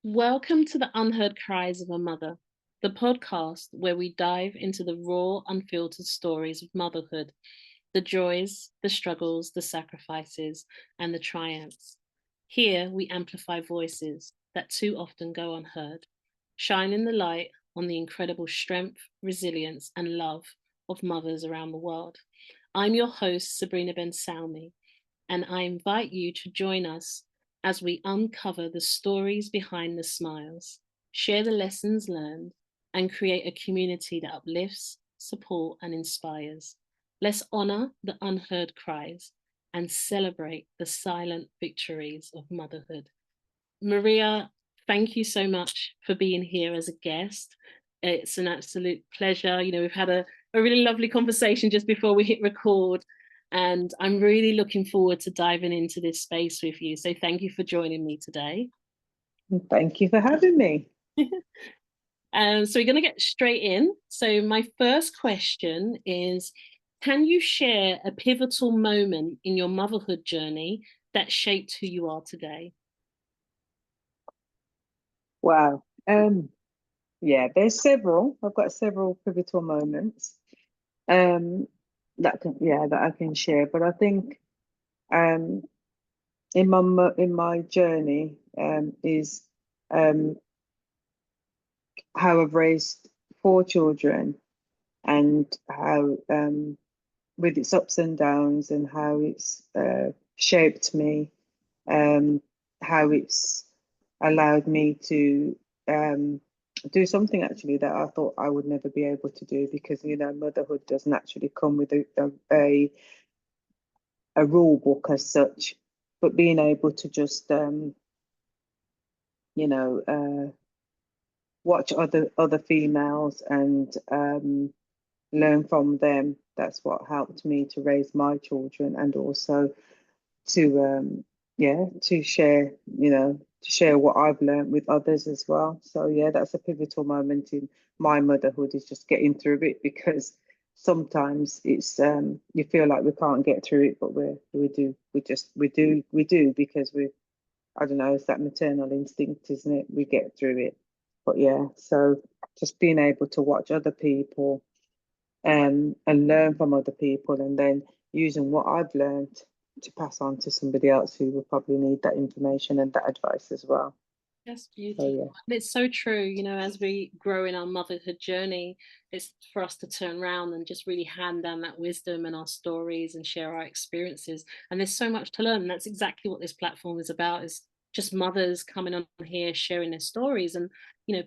Welcome to the Unheard Cries of a Mother, the podcast where we dive into the raw, unfiltered stories of motherhood, the joys, the struggles, the sacrifices, and the triumphs. Here we amplify voices that too often go unheard, shining the light on the incredible strength, resilience, and love of mothers around the world. I'm your host, Sabrina Ben Salmi, and I invite you to join us as we uncover the stories behind the smiles, share the lessons learned, and create a community that uplifts, supports, and inspires. Let's honor the unheard cries and celebrate the silent victories of motherhood. Maria, thank you so much for being here as a guest. It's an absolute pleasure. We've had a really lovely conversation just before we hit record, and I'm really looking forward to diving into this space with you. So thank you for joining me today. Thank you for having me. So we're going to get straight in. So my first question is, can you share a pivotal moment in your motherhood journey that shaped who you are today? Wow. Yeah, there's several. I've got several pivotal moments um that I can share. But I think um in my journey is um how I've raised four children and how with its ups and downs and how it's shaped me, um, how it's allowed me to um, do something actually that I thought I would never be able to do because motherhood doesn't actually come with a rule book as such, but being able to just you know watch other females and learn from them. That's what helped me to raise my children and also to to share to share what I've learned with others as well. So yeah, that's a pivotal moment in my motherhood, is just getting through it, because sometimes it's you feel like we can't get through it, but we do because we, I don't know, it's that maternal instinct, isn't it? We get through it. But yeah, so just being able to watch other people and learn from other people, and then using what I've learned to pass on to somebody else who will probably need that information and that advice as well. That's So beautiful. yeah. And it's so true, as we grow in our motherhood journey, it's for us to turn around and just really hand down that wisdom and our stories and share our experiences. And there's so much to learn. And that's exactly what this platform is about, is just mothers coming on here, sharing their stories. And,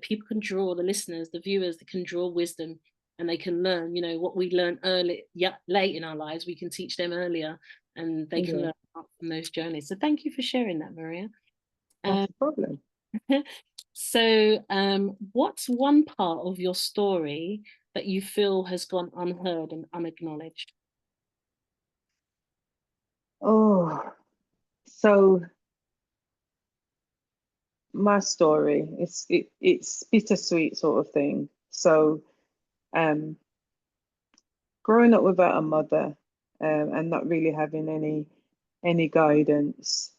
people can draw, the listeners, the viewers, they can draw wisdom and they can learn, what we learn early, yeah, late in our lives, we can teach them earlier and they can Yeah, learn from those journeys. So thank you for sharing that, Maria. not Um, a problem. So, what's one part of your story that you feel has gone unheard and unacknowledged? Oh, so my story, it's bittersweet sort of thing. So um growing up without a mother, and not really having any guidance,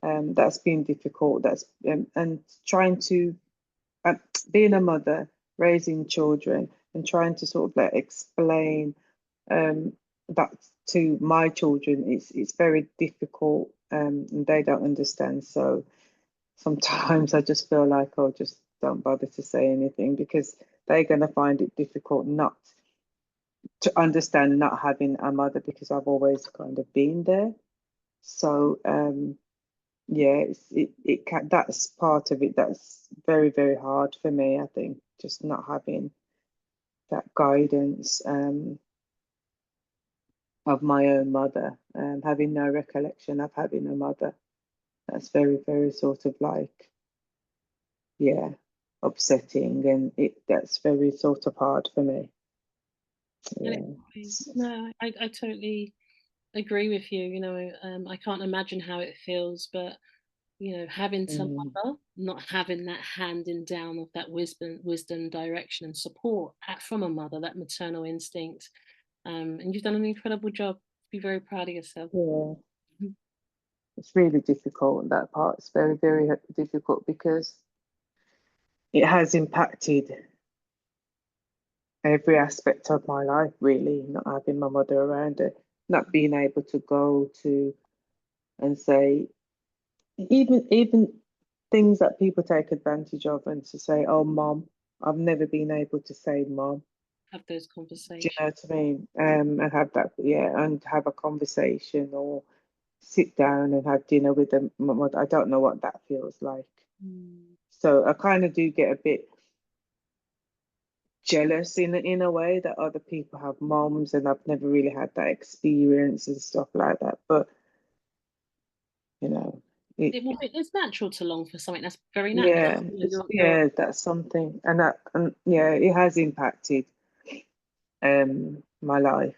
that's been difficult. That's and trying to uh, being a mother, raising children, and trying to sort of like explain um, that to my children, it's very difficult, and they don't understand. So sometimes I just feel like, oh, just don't bother to say anything, because they're going to find it difficult not to understand not having a mother, because I've always kind of been there. So yeah, it can, that's part of it that's very, very hard for me, I think, just not having that guidance of my own mother, having no recollection of having a mother. That's very, very sort of like, yeah, upsetting, and it that's very sort of hard for me. And Yeah. no, I totally agree with you. I can't imagine how it feels, but having some Mm, mother, not having that handing down of that wisdom, direction, and support from a mother, that maternal instinct. And you've done an incredible job. Be very proud of yourself. yeah, it's really difficult. That part is very, very difficult, because it has impacted every aspect of my life, really, not having my mother around it, not being able to go to and say, even things that people take advantage of, and to say, "Oh, mom," I've never been able to say, "Mom." Have those Do you know conversations. what I mean? And have that, yeah, and have a conversation or sit down and have dinner with them. I don't know what that feels like. Mm. So I kind of do get a bit jealous in a way that other people have moms, and I've never really had that experience and stuff like that. But you know, it It's natural to long for something that's very natural. yeah, that's something, and yeah, it has impacted my life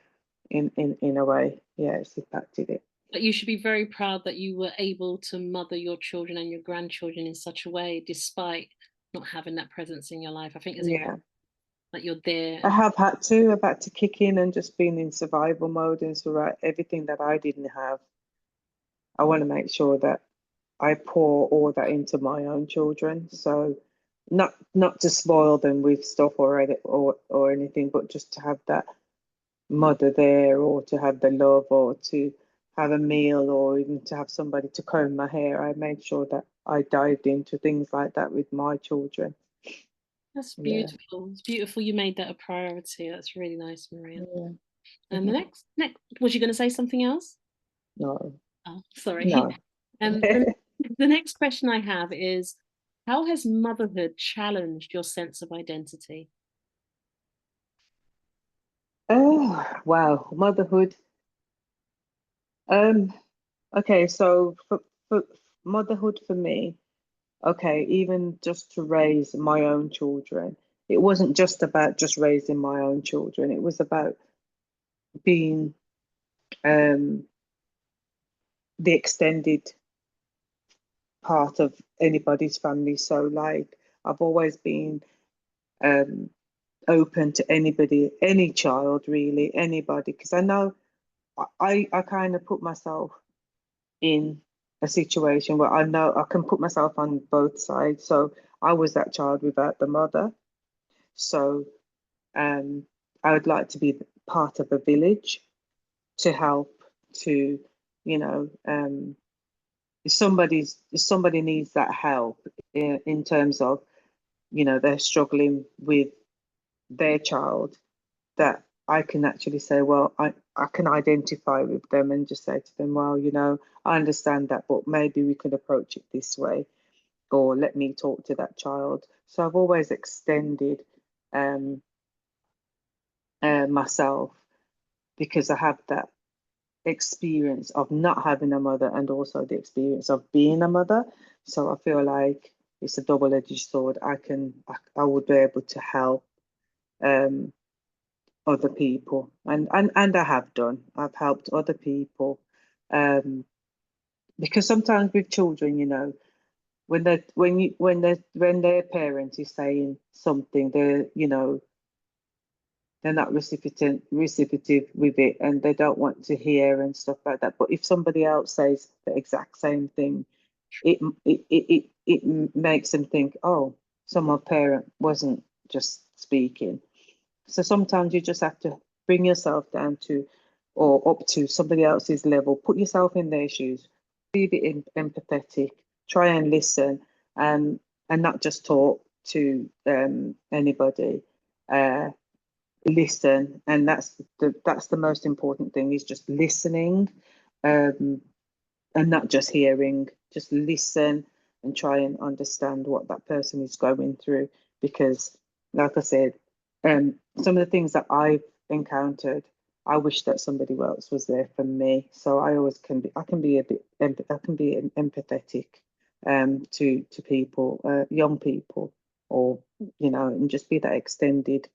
in a way. Yeah, it's impacted it. But you should be very proud that you were able to mother your children and your grandchildren in such a way, despite not having that presence in your life. I think it's important Yeah. that you're there I and have had to. I've had to kick in and just been in survival mode, and so right, everything that I didn't have, I want to make sure that I pour all that into my own children. So not to spoil them with stuff or anything, but just to have that mother there, or to have the love, or to have a meal, or even to have somebody to comb my hair. I made sure that I dived into things like that with my children. that's Yeah. beautiful. It's beautiful you made that a priority. That's really nice, Maria. Yeah. And the next was you going to say something else? No. Oh, sorry. No. The next question I have is, how has motherhood challenged your sense of identity? Oh, wow. Motherhood. Um, okay, so for motherhood for me, okay, even just to raise my own children, it wasn't just about just raising my own children. It was about being um the extended part of anybody's family. So like I've always been um open to anybody, any child really, anybody, because I know I kind of put myself in a situation where I know I can put myself on both sides. So I was that child without the mother. So um, I would like to be part of a village to help to, you know, if somebody needs that help in terms of, they're struggling with their child, that I can actually say, well, I can identify with them and just say to them, well, I understand that, but maybe we could approach it this way, or let me talk to that child. So I've always extended um, myself, because I have that experience of not having a mother and also the experience of being a mother. So I feel like it's a double-edged sword. I would be able to help um, other people, and I have done. I've helped other people, um, because sometimes with children, when their parent is saying something, they're not reciprocative with it, and they don't want to hear and stuff like that. But if somebody else says the exact same thing, it makes them think, oh, so my parent wasn't just speaking. So sometimes you just have to bring yourself down to, or up to somebody else's level, put yourself in their shoes, be a bit empathetic, try and listen, and not just talk to anybody. Uh, Listen, and that's the most important thing, is just listening, um, and not just hearing. Just listen and try and understand what that person is going through, because, like I said, some of the things that I've encountered, I wish that somebody else was there for me. So I always I can be a bit I can be empathetic to people, young people, or and just be that extended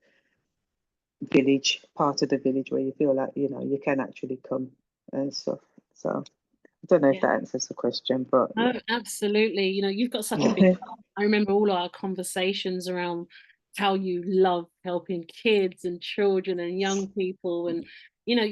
village, part of the village where you feel like you can actually come and stuff. So I don't know if Yeah. that answers the question, but Oh, absolutely. You've got such a big yeah. heart. I remember all our conversations around how you love helping kids and children and young people. And,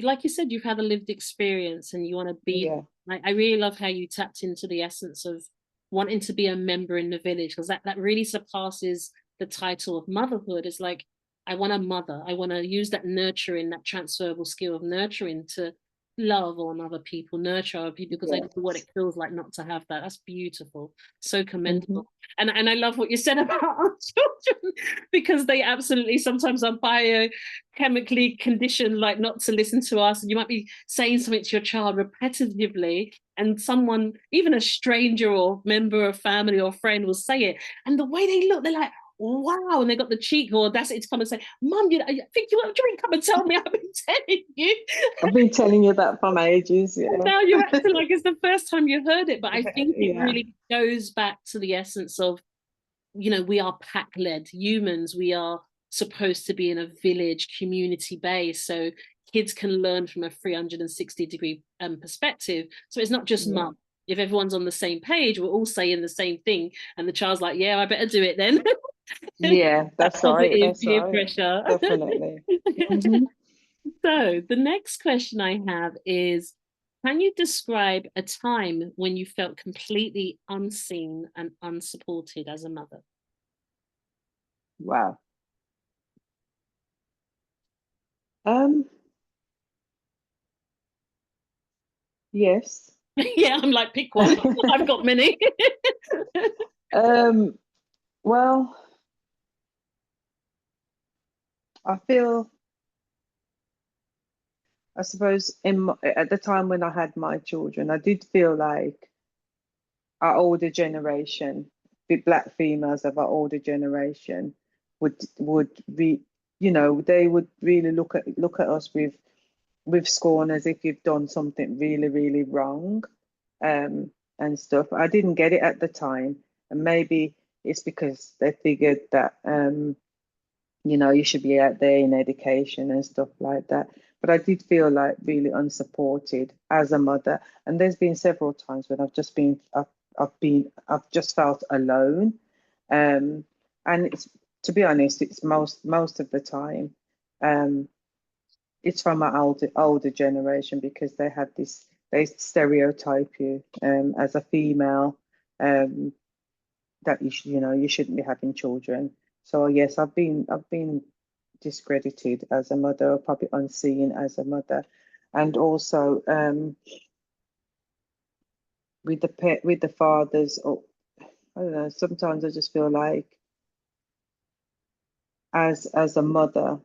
like you said, you've had a lived experience and you want to be. Yeah. I really love how you tapped into the essence of wanting to be a member in the village, because that really surpasses the title of motherhood. It's like, I want a mother. I want to use that nurturing, that transferable skill of nurturing to love on other people, nurture other people, because I know what Yes. it feels like not to have that. That's beautiful. So Hmm. commendable. And I love what you said about our children, because they absolutely sometimes are biochemically conditioned, like not to listen to us. And you might be saying something to your child repetitively, and someone, even a stranger or member of family or friend, will say it. And the way they look, they're like, wow, and they got the cheek or audacity to come and say, Mum, I think you want to come and tell me. I've been telling you. I've been telling you that for ages. And Yeah. now you're acting like it's the first time you heard it. But I think it Yeah. really goes back to the essence of, we are pack led humans. We are supposed to be in a village community base. So kids can learn from a 360-degree perspective. So it's not just Yeah. mum. If everyone's on the same page, we're all saying the same thing. And the child's like, yeah, I better do it then. Yeah, That that's right. positive That's peer right. pressure. Definitely. Hmm. So the next question I have is, can you describe a time when you felt completely unseen and unsupported as a mother? Wow. Um, yes. Yeah, I'm like, pick one. I've got many. Um, well, I feel, I suppose at the time when I had my children, I did feel like our older generation, the black females of our older generation would be, they would really look at us with scorn, as if you've done something really, really wrong, um, and stuff. I didn't get it at the time, and maybe it's because they figured that you should be out there in education and stuff like that. But I did feel like really unsupported as a mother, and there's been several times when I've just felt alone, um, and it's, to be honest, it's most of the time, um, it's from our older generation, because they stereotype you as a female, um, that you shouldn't be having children. So yes, I've been discredited as a mother, or probably unseen as a mother, and also with the fathers. Or I don't know. Sometimes I just feel like, as a mother,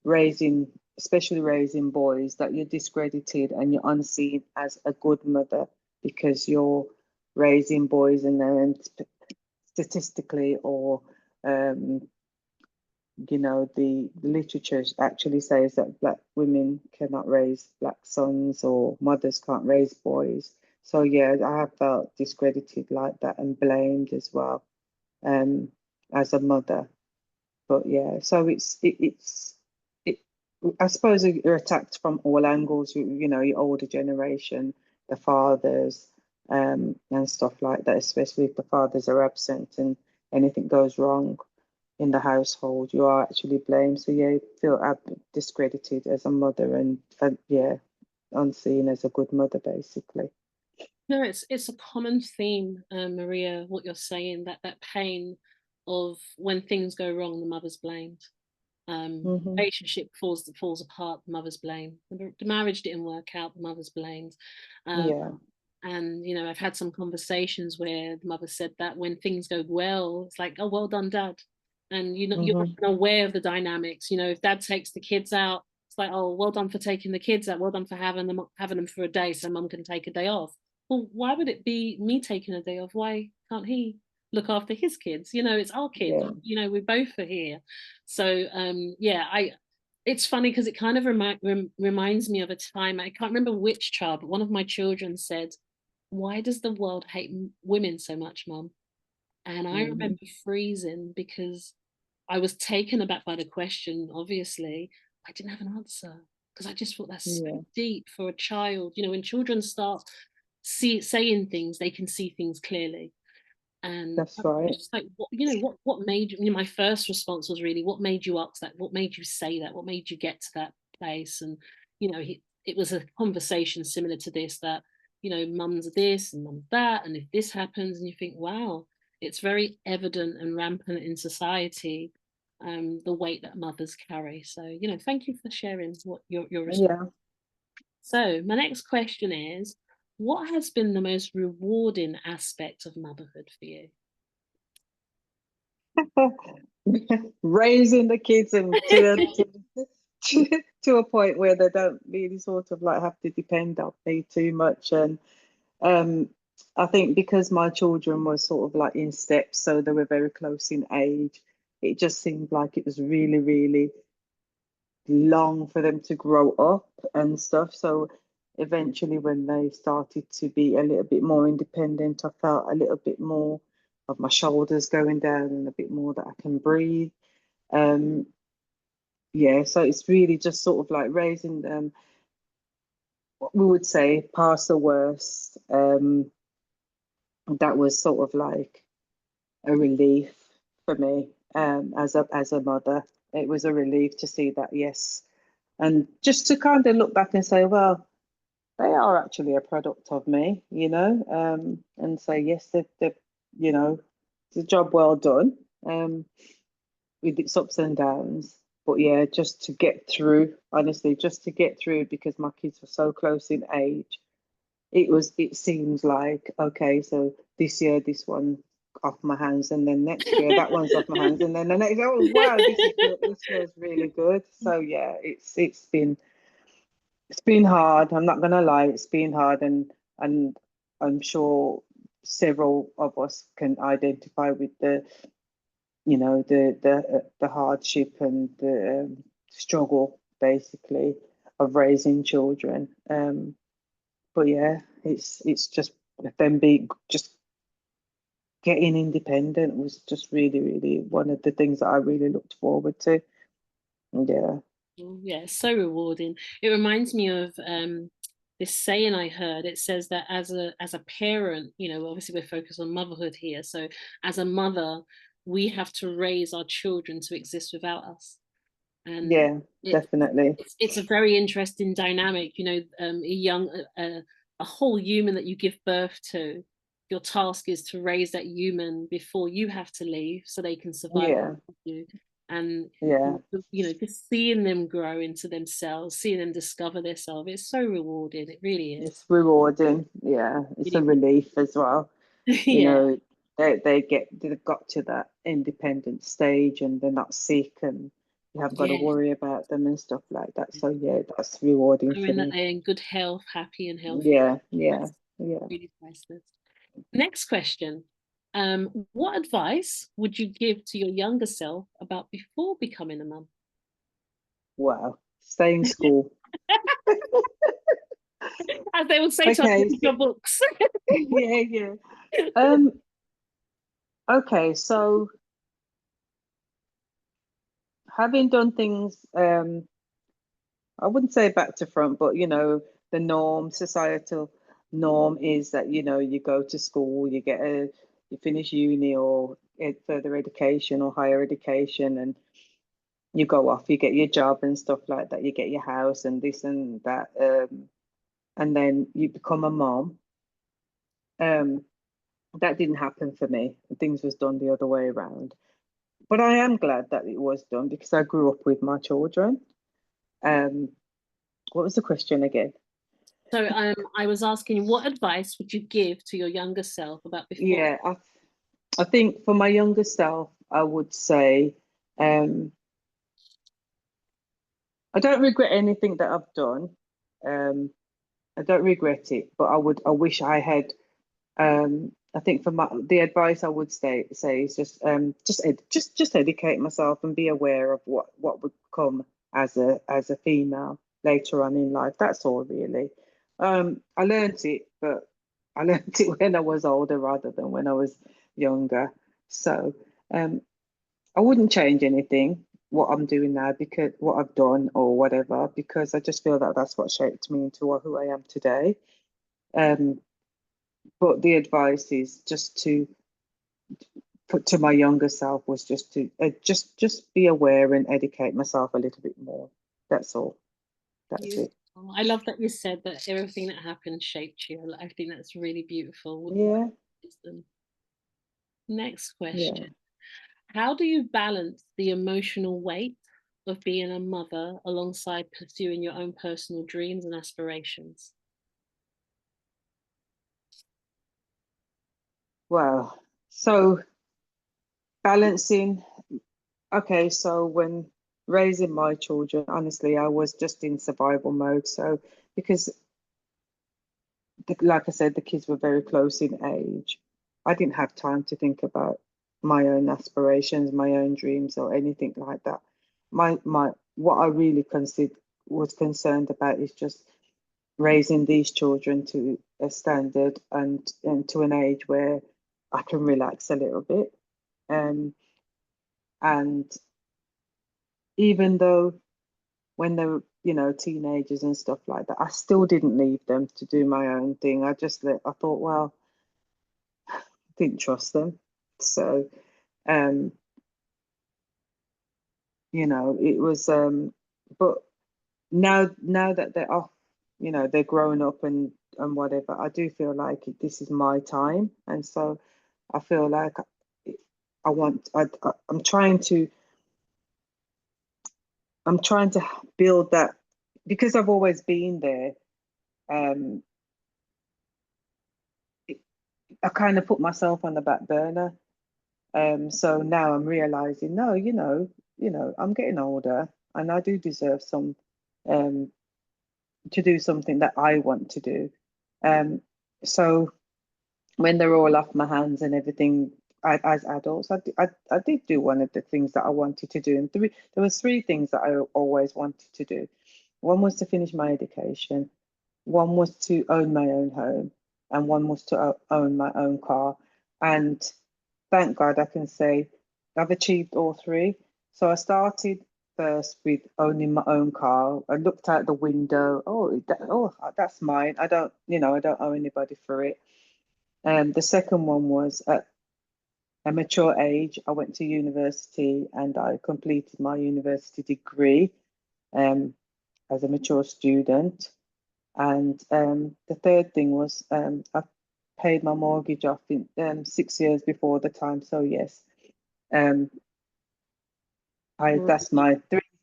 raising, especially raising boys, that you're discredited and you're unseen as a good mother, because you're raising boys, and then statistically, or um, the literature actually says that black women cannot raise black sons, or mothers can't raise boys. So yeah, I have felt discredited like that, and blamed as well, um, as a mother. But yeah, so it. I suppose you're attacked from all angles. Your older generation, the fathers, and stuff like that. Especially if the fathers are absent and anything goes wrong in the household, you are actually blamed. So yeah, you feel discredited as a mother, and yeah, unseen as a good mother, basically. No, it's a common theme, Maria, what you're saying, that pain of when things go wrong, the mother's blamed. Hmm. Relationship falls apart, the mother's blamed. The marriage didn't work out, the mother's blamed. Um, Yeah. and I've had some conversations where the mother said that when things go well, it's like, oh, well done, dad. And you're not Hmm. even aware of the dynamics. If dad takes the kids out, it's like, oh, well done for taking the kids out, well done for having them for a day so mum can take a day off. Well, why would it be me taking a day off? Why can't he look after his kids? It's our kids. Yeah. We both are here. So yeah, it's funny because it kind of reminds me of a time, I can't remember which child, but one of my children said, why does the world hate women so much, mum? And I Hmm. remember freezing, because I was taken aback by the question. Obviously, I didn't have an answer, because I just thought that's so Yeah. deep for a child. When children start saying things, they can see things clearly. And That's I was right. just like, what made you, my first response was really, what made you ask that? What made you say that? What made you get to that place? And, it was a conversation similar to this, that mum's this and mum's that, and if this happens, and you think, wow, it's very evident and rampant in society, the weight that mothers carry. So, thank you for sharing what your response. Yeah. So, my next question is, what has been the most rewarding aspect of motherhood for you? Raising the kids and to a point where they don't really sort of like have to depend on me too much. And um, I think because my children were sort of like in steps, so they were very close in age, it just seemed like it was really, really long for them to grow up and stuff. So eventually, when they started to be a little bit more independent, I felt a little bit more of my shoulders going down and a bit more that I can breathe. Um, yeah, so it's really just sort of like raising them, what we would say, past the worst. That was sort of like a relief for me as a mother. It was a relief to see that, yes, and just to kind of look back and say, well, they are actually a product of me, and say, yes, they've, it's a job well done, with its ups and downs. But yeah, just to get through, honestly, just to get through because my kids were so close in age. It seems like, okay, so this year, this one off my hands, and then next year, that one's off my hands, and then the next, oh, wow, this feels really good. So yeah, it's been hard. I'm not gonna lie, it's been hard, and I'm sure several of us can identify with the hardship and the struggle basically of raising children. But yeah, it's just them being just getting independent was just really, really one of the things that I really looked forward to. Yeah, Yeah, so rewarding. It reminds me of this saying I heard. It says that as a parent, obviously we're focused on motherhood here. So as a mother, we have to raise our children to exist without us. And yeah, it definitely. it's a very interesting dynamic. A whole human that you give birth to. Your task is to raise that human before you have to leave, so they can survive Yeah, you. And yeah. just seeing them grow into themselves, seeing them discover themselves, it's so rewarding. It really is. It's rewarding. Yeah, it's a Really, relief as well. You yeah, know, they've got to that independent stage and they're not sick and you haven't got to yeah. worry about them and stuff like that. So yeah, that's rewarding for Knowing that me. they're in good health, happy and healthy, Yeah, yeah, that's yeah. really priceless. Next question. What advice would you give to your younger self about before becoming a mum? Wow. Stay in school. As they would say to us, Okay. read your books. Yeah, yeah. Um, okay, so having done things, I wouldn't say back to front, but the norm, societal norm is that, you go to school, you finish uni or further education or higher education, and you go off, you get your job and stuff like that, you get your house and this and that, and then you become a mom. Um, that didn't happen for me. Things was done the other way around. But I am glad that it was done because I grew up with my children. Um, what was the question again? So I was asking, what advice would you give to your younger self about before? Yeah, I think for my younger self, I would say um, I don't regret anything that I've done. Um, I don't regret it, but I wish I had. I think for the advice I would say is just educate myself and be aware of what would come as a female later on in life. That's all really. I learned it, but I learned it when I was older rather than when I was younger. So um, I wouldn't change anything what I'm doing now because what I've done or whatever because I just feel that that's what shaped me into who I am today. Um, but the advice is just to put to my younger self was just to just be aware and educate myself a little bit more. That's all. That's You it. Oh, I love that you said that everything that happened shaped you. I think that's really beautiful. Yeah, Wisdom. Next yeah. question. How do you balance the emotional weight of being a mother alongside pursuing your own personal dreams and aspirations? Well, so balancing. Okay, so when raising my children, honestly, I was just in survival mode. So because, like I said, the kids were very close in age, I didn't have time to think about my own aspirations, my own dreams, or anything like that. My what I really considered was concerned about is just raising these children to a standard and to an age where I can relax a little bit. Um, and even though when they were, teenagers and stuff like that, I still didn't leave them to do my own thing. I thought, well, didn't trust them. So, um, it was, but now that they're off, they're growing up and whatever, I do feel like this is my time. And so I feel like I want, I'm trying to, I'm trying to build that because I've always been there. Um, I kind of put myself on the back burner. So now I'm realizing, no, I'm getting older and I do deserve some um to do something that I want to do. Um, so when they're all off my hands and everything, as adults, I did do one of the things that I wanted to do, and there was three things that I always wanted to do. One was to finish my education, one was to own my own home, and one was to own my own car. And thank God I can say I've achieved all three. So I started first with owning my own car. I looked out the window. Oh, that's mine. I don't owe anybody for it. The second one was at a mature age. I went to university and I completed my university degree um, as a mature student. And the third thing was I paid my mortgage off in 6 years before the time. So yes, um, I that's my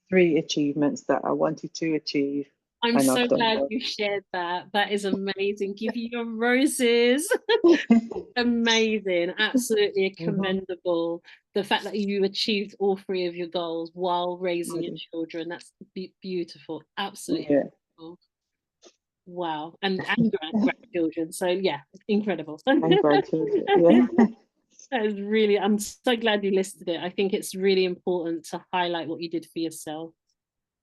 three achievements that I wanted to achieve, I'm and I've so done glad them. you shared that. That is amazing. Give you your roses. Amazing. Absolutely Mhm. commendable. The fact that you achieved all three of your goals while raising your children. That's beautiful. Absolutely Yeah, beautiful. Wow. And grandchildren. So yeah, incredible. and grandchildren. Yeah, That is really, I'm so glad you listed it. I think it's really important to highlight what you did for yourself.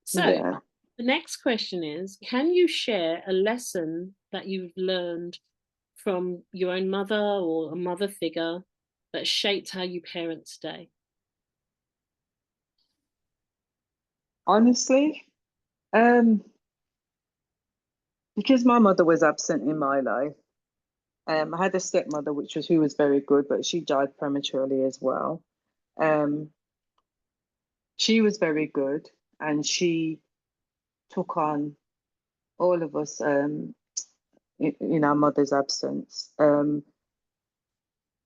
So, yeah. the next question is, can you share a lesson that you've learned from your own mother or a mother figure that shaped how you parent today? Honestly, um, because my mother was absent in my life. I had a stepmother, who was very good, but she died prematurely as well. Um, she was very good, and she took on all of us in our mother's absence.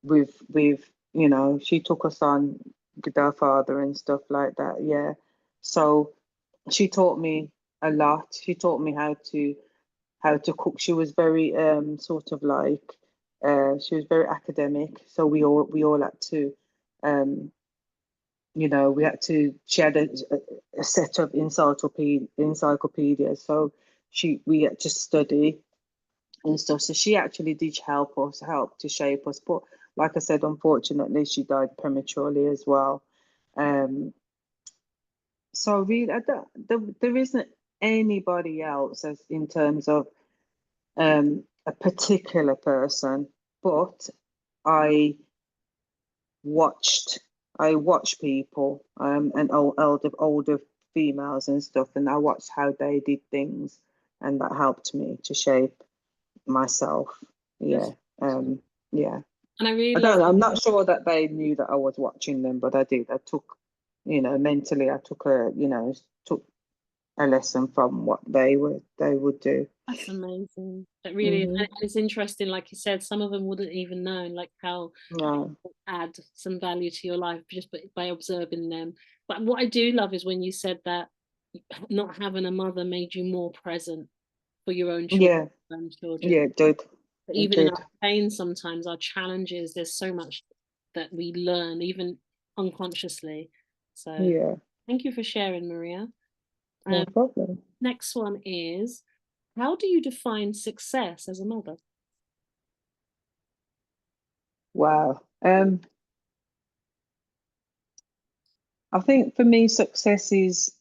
With she took us on with our father and stuff like that. Yeah, so she taught me a lot. She taught me how to cook. She was very sort of like she was very academic. So we all had to um she had a set of encyclopedias. So we had to study and stuff. So she actually did help to shape us. But like I said, unfortunately, she died prematurely as well. Um, so really, there isn't anybody else as in terms of a particular person, but I watched I watched people and older females and stuff, and I watched how they did things, and that helped me to shape myself. Yeah, That's, um, yeah. and I really I love, don't. I'm not sure that they knew that I was watching them, but I did. I took, mentally, I took a lesson from what they would do. That's amazing. It really is. Hmm. And it's interesting, like you said, some of them wouldn't even know like how No. add some value to your life just by observing them. But what I do love is when you said that not having a mother made you more present for your own children Yeah. and children. Yeah. It did. But It even in did. our pain, sometimes our challenges, there's so much that we learn, even unconsciously. So Yeah. thank you for sharing, Maria. No Um, problem. Next one is, how do you define success as a mother? Wow. I think for me, success is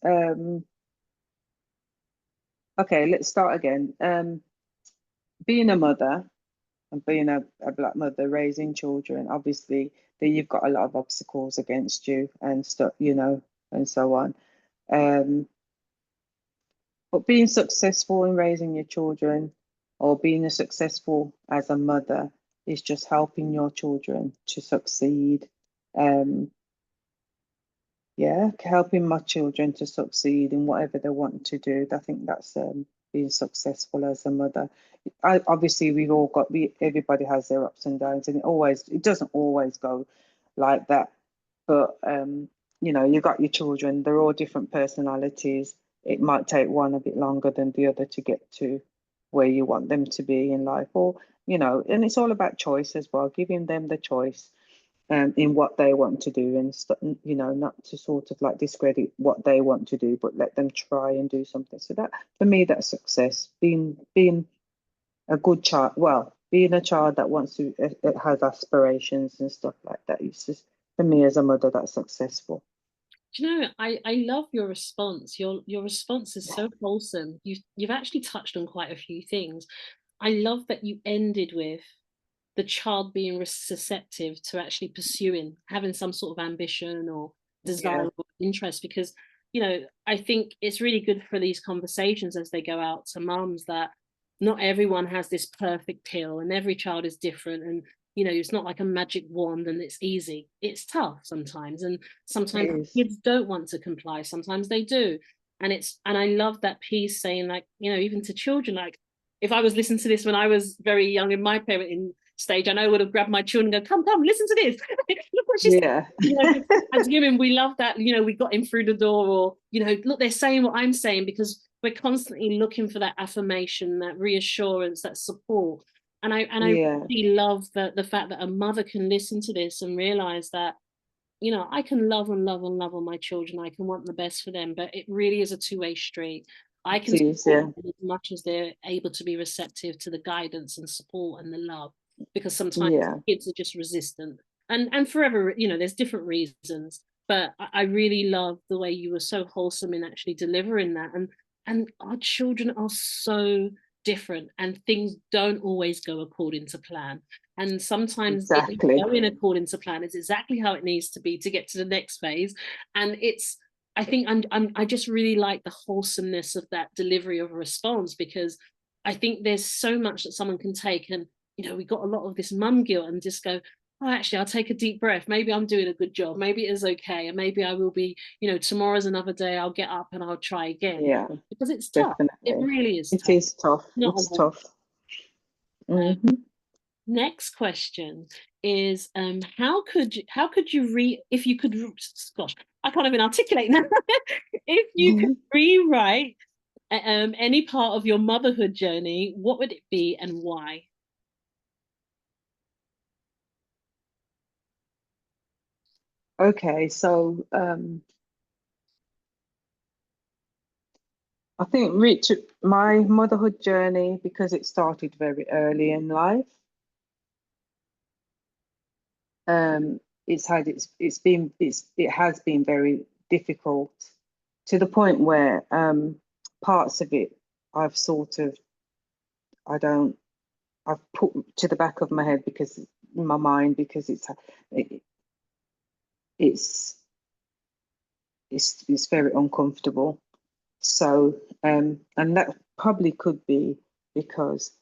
okay. Let's start again. Being a mother and being a black mother raising children, obviously, that you've got a lot of obstacles against you and stuff, and so on. Um, but being successful in raising your children or being a successful as a mother is just helping your children to succeed. Um, yeah, helping my children to succeed in whatever they want to do. I think that's being successful as a mother. Obviously we've all got everybody has their ups and downs, and it doesn't always go like that. But you got your children, they're all different personalities. It might take one a bit longer than the other to get to where you want them to be in life, or and it's all about choice as well, giving them the choice in what they want to do, and not to sort of like discredit what they want to do, but let them try and do something. So that for me, that's success. Being a good child, well, being a child that wants to, it has aspirations and stuff like that. It's just for me as a mother, that's successful. Do you know, I love your response. Your response is so wholesome. You've actually touched on quite a few things. I love that you ended with the child being receptive to actually pursuing, having some sort of ambition or Yeah, desire or interest, because, I think it's really good for these conversations as they go out to mums that not everyone has this perfect pill and every child is different. And, it's not like a magic wand and it's easy. It's tough sometimes. And it sometimes is. kids don't want to comply. Sometimes they do. And I love that piece saying, like, even to children, like, if I was listening to this when I was very young in my parenting stage, I know I would have grabbed my children and go, come, listen to this. Look what she's Yeah, as women, we love that, we got in through the door, or, look, they're saying what I'm saying, because we're constantly looking for that affirmation, that reassurance, that support. And I yeah, really love the fact that a mother can listen to this and realize that, I can love and love and love on my children. I can want the best for them, but it really is a two-way street. I it can is. support Yeah, them as much as they're able to be receptive to the guidance and support and the love, because sometimes yeah, kids are just resistant. And forever, there's different reasons. But I really love the way you were so wholesome in actually delivering that. And our children are so different, and things don't always go according to plan. And sometimes it exactly. going according to plan is exactly how it needs to be to get to the next phase. And I think I just really like the wholesomeness of that delivery of a response, because I think there's so much that someone can take. And, we got a lot of this mum guilt and just go, oh, actually, I'll take a deep breath. Maybe I'm doing a good job. Maybe it is okay. And maybe I will be, tomorrow's another day. I'll get up and I'll try again, Yeah, because it's tough. It definitely. really is It tough. is tough. Not It's always. tough. Hmm. Next question is, how could you if you could, gosh, I can't even articulate now. If you could rewrite any part of your motherhood journey, what would it be and why? Okay, so I think my motherhood journey, because it started very early in life, it has been very difficult, to the point where parts of it I've sort of I don't I've put to the back of my head, because in my mind, because it, it's it's very uncomfortable. So and that probably could be because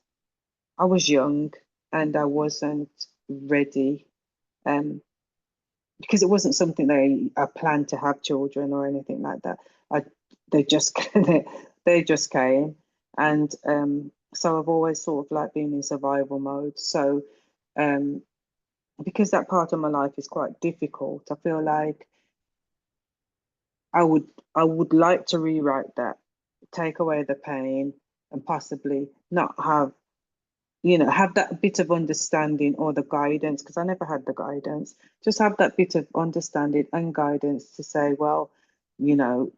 I was young and I wasn't ready, um, because it wasn't something that I planned to have children or anything like that. I they just they just came, and so I've always sort of like been in survival mode. So um, because that part of my life is quite difficult, I feel like I would I would like to rewrite that, take away the pain, and possibly not have, have that bit of understanding or the guidance, because I never had the guidance. Just have that bit of understanding and guidance to say, well, you know,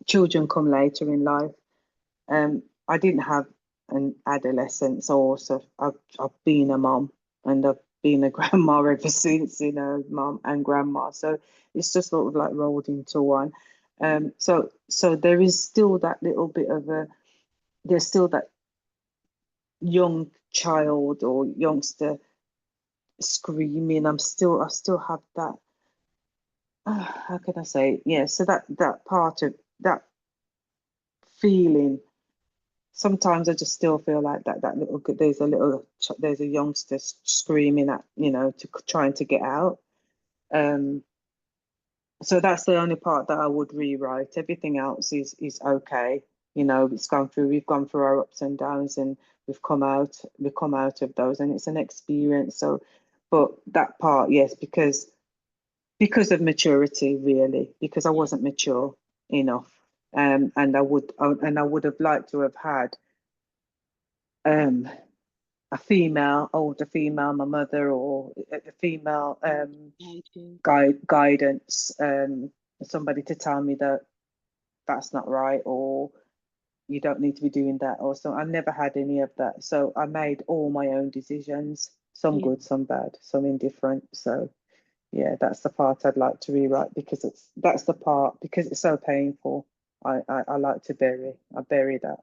children come later in life. I didn't have an adolescence, or so I've been a mom, and I've been a grandma ever since, mom and grandma. So it's just sort of like rolled into one. So there is still that little bit of there's still that young child or youngster screaming. I still have that. How can I say? Yeah. So that part of that feeling, sometimes I just still feel like that little, there's a youngster screaming at, to trying to get out. Um, so that's the only part that I would rewrite. Everything else is okay. We've gone through our ups and downs, and we've come out of those, and it's an experience. So, but that part, yes, because of maturity, really, because I Yeah. wasn't mature enough. And I would have liked to have had um a female, older female, my mother, or a female Thank you. guidance, somebody to tell me that that's not right, or you don't need to be doing that, or so. I never had any of that. So I made all my own decisions, some Yeah. good, some bad, some indifferent. So yeah, that's the part I'd like to rewrite, because that's the part, because it's so painful. I like to I bury that.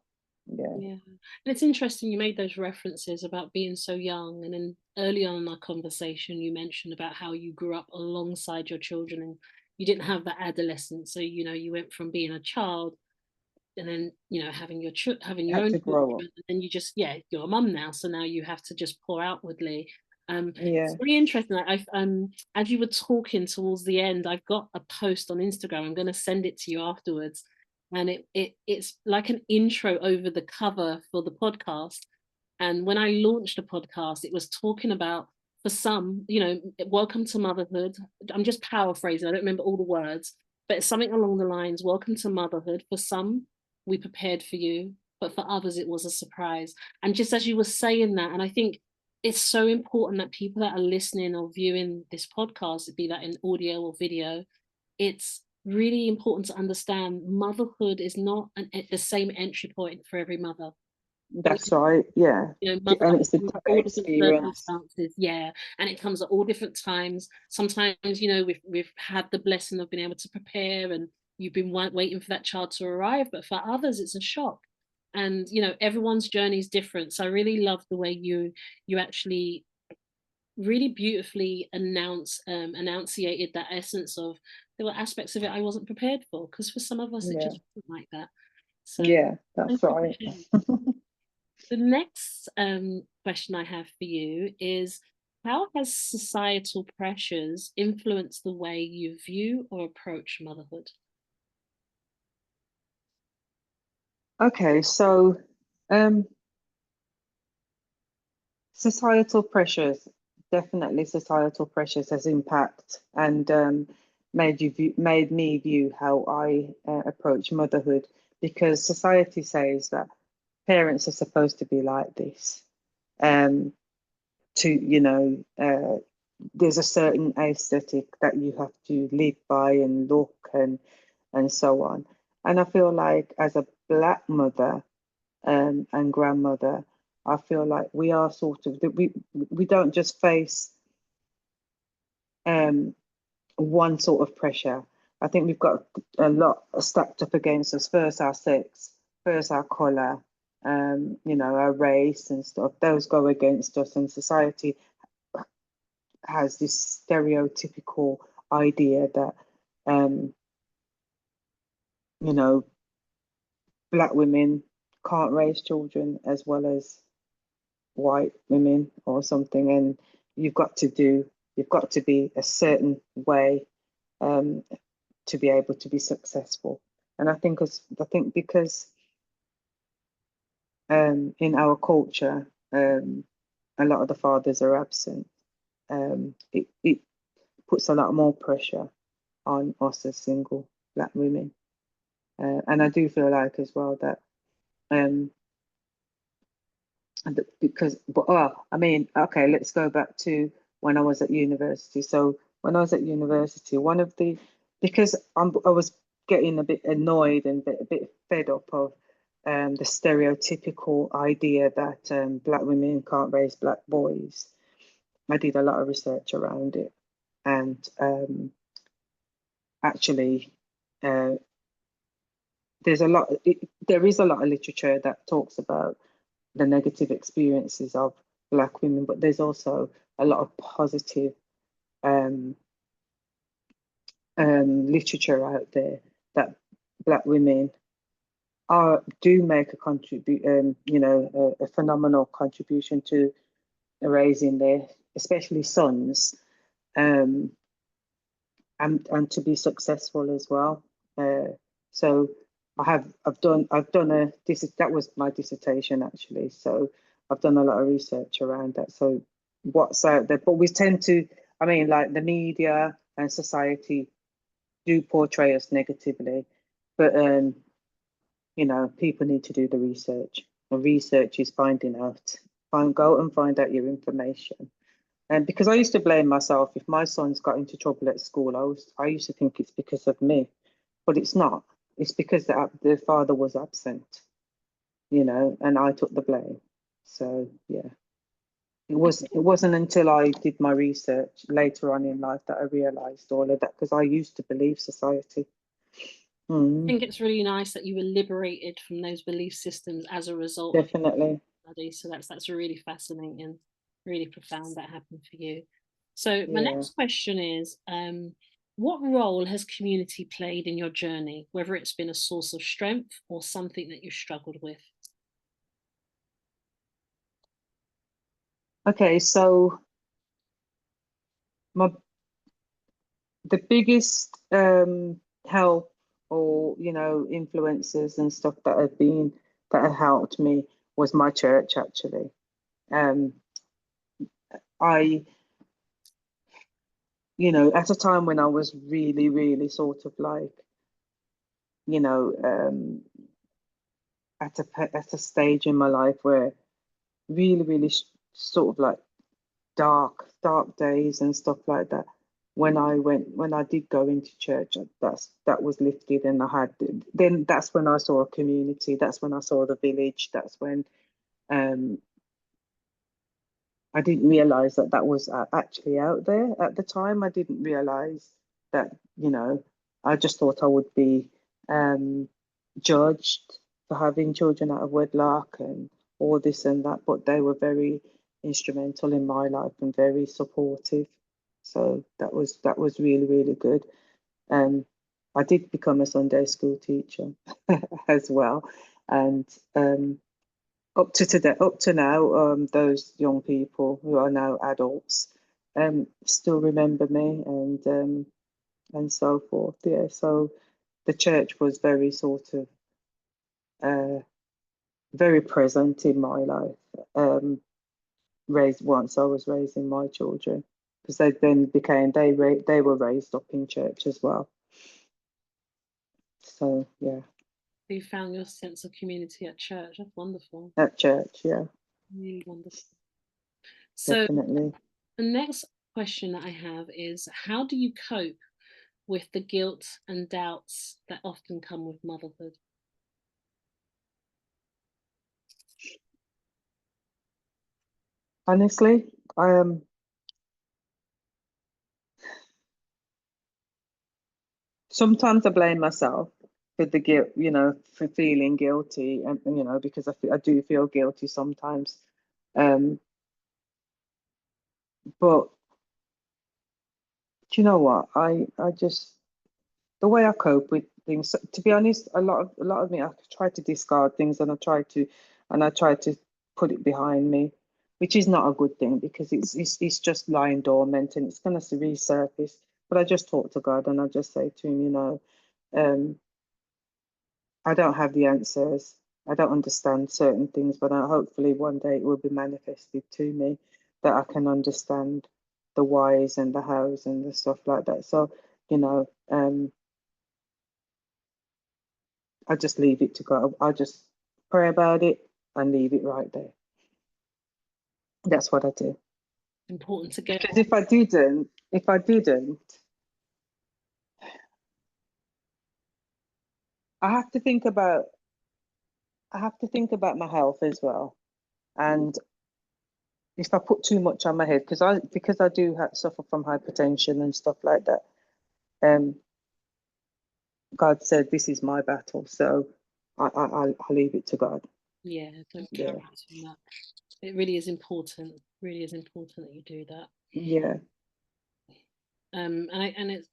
Yeah. Yeah. And it's interesting you made those references about being so young. And then early on in our conversation, you mentioned about how you grew up alongside your children and you didn't have that adolescence. So, you went from being a child and then, having having your Had own to grow up. children, and then you just, yeah, you're a mum now. So now you have to just pour outwardly. It's Yeah. really interesting. As you were talking towards the end, I've got a post on Instagram. I'm going to send it to you afterwards, and it's like an intro over the cover for the podcast. And when I launched a podcast, it was talking about, for some, welcome to motherhood. I'm just paraphrasing. I don't remember all the words, but it's something along the lines, welcome to motherhood. For some, we prepared for you, but for others, it was a surprise. And just as you were saying that, and I think it's so important that people that are listening or viewing this podcast, be that in audio or video, it's really important to understand motherhood is not the same entry point for every mother. That's right. Yeah. Motherhood And it's the comes with all different experience. circumstances, yeah, and it comes at all different times. Sometimes, we've had the blessing of being able to prepare, and you've been waiting for that child to arrive. But for others, it's a shock, and everyone's journey is different. So I really love the way you actually really beautifully enunciated that essence of, there were aspects of it I wasn't prepared for, because for some of us it Yeah. just wasn't like that. So Yeah, thank that's you for right. sharing. The next question I have for you is, how has societal pressures influenced the way you view or approach motherhood? Okay, so um societal pressures, definitely societal pressures has impact, and made me view how I approach motherhood, because society says that parents are supposed to be like this. Um to there's a certain aesthetic that you have to live by and look, and so on. And I feel like, as a black mother and grandmother, I feel like we are sort of we don't just face um, one sort of pressure. I think we've got a lot stacked up against us. First our sex, first our colour, our race and stuff. Those go against us, and society has this stereotypical idea that um, you know black women can't raise children as well as white women or something, and you've got to be a certain way um, to be able to be successful. And I think because in our culture, a lot of the fathers are absent. It puts a lot more pressure on us as single Black women. And I do feel like as well that um, because, but I mean, okay, let's go back to when I was at university. So when I was at university, because I was getting a bit annoyed and a bit fed up of the stereotypical idea that Black women can't raise Black boys. I did a lot of research around it, and actually, uh, there is a lot of literature that talks about the negative experiences of Black women, but there's also a lot of positive um, literature out there that Black women do make a a phenomenal contribution to raising their, especially sons, um, and to be successful as well. So I've done that was my dissertation actually. So I've done a lot of research around that. So what's out there, but we tend to, I mean, like the media and society do portray us negatively, but people need to do the research. And research is finding out, go and find out your information. And because I used to blame myself if my sons got into trouble at school, I used to think it's because of me, but it's not. It's because the father was absent, and I took the blame. So yeah, it wasn't until I did my research later on in life that I realised all of that because I used to believe society. I think it's really nice that you were liberated from those belief systems as a result of Definitely. study. So that's really fascinating, really profound that happened for you. So my Yeah. next question is, what role has community played in your journey, whether it's been a source of strength or something that you struggled with? Okay, so my the biggest help or influences and stuff that have helped me was my church actually. Um, I at a time when I was really really sort of like you know at a stage in my life where really really sort of like dark days and stuff like that. When I did go into church, that was lifted, and then that's when I saw a community. That's when I saw the village. That's when um, I didn't realize that was actually out there at the time. I didn't realize that I just thought I would be um, judged for having children out of wedlock and all this and that, but they were very instrumental in my life and very supportive. So that was really really good. Um, I did become a Sunday school teacher as well, and up to now, those young people who are now adults still remember me and so forth. Yeah, so the church was very sort of uh, very present in my life. Raised once I was raising my children because they then became they were raised up in church as well. So yeah, You found your sense of community at church. That's wonderful. at church, yeah, Really wonderful. So definitely. the next question that I have is, how do you cope with the guilt and doubts that often come with motherhood? Honestly, I am. Sometimes I blame myself for the guilt, for feeling guilty, and because I do feel guilty sometimes. Um, but do you know what? I just the way I cope with things. To be honest, a lot of me, I try to discard things, and I try to put it behind me, which is not a good thing because it's just lying dormant and it's going to resurface. But I just talk to God and I just say to him, I don't have the answers. I don't understand certain things, but hopefully one day it will be manifested to me that I can understand the whys and the hows and the stuff like that. So, I just leave it to God. I just pray about it and leave it right there. That's what I do. Important to get. Because if I didn't, I have to think about my health as well. And if I put too much on my head, because I do suffer from hypertension and stuff like that, God said this is my battle, so I'll leave it to God. Yeah, don't carry too much. It really is important. Really is important that you do that. Yeah. And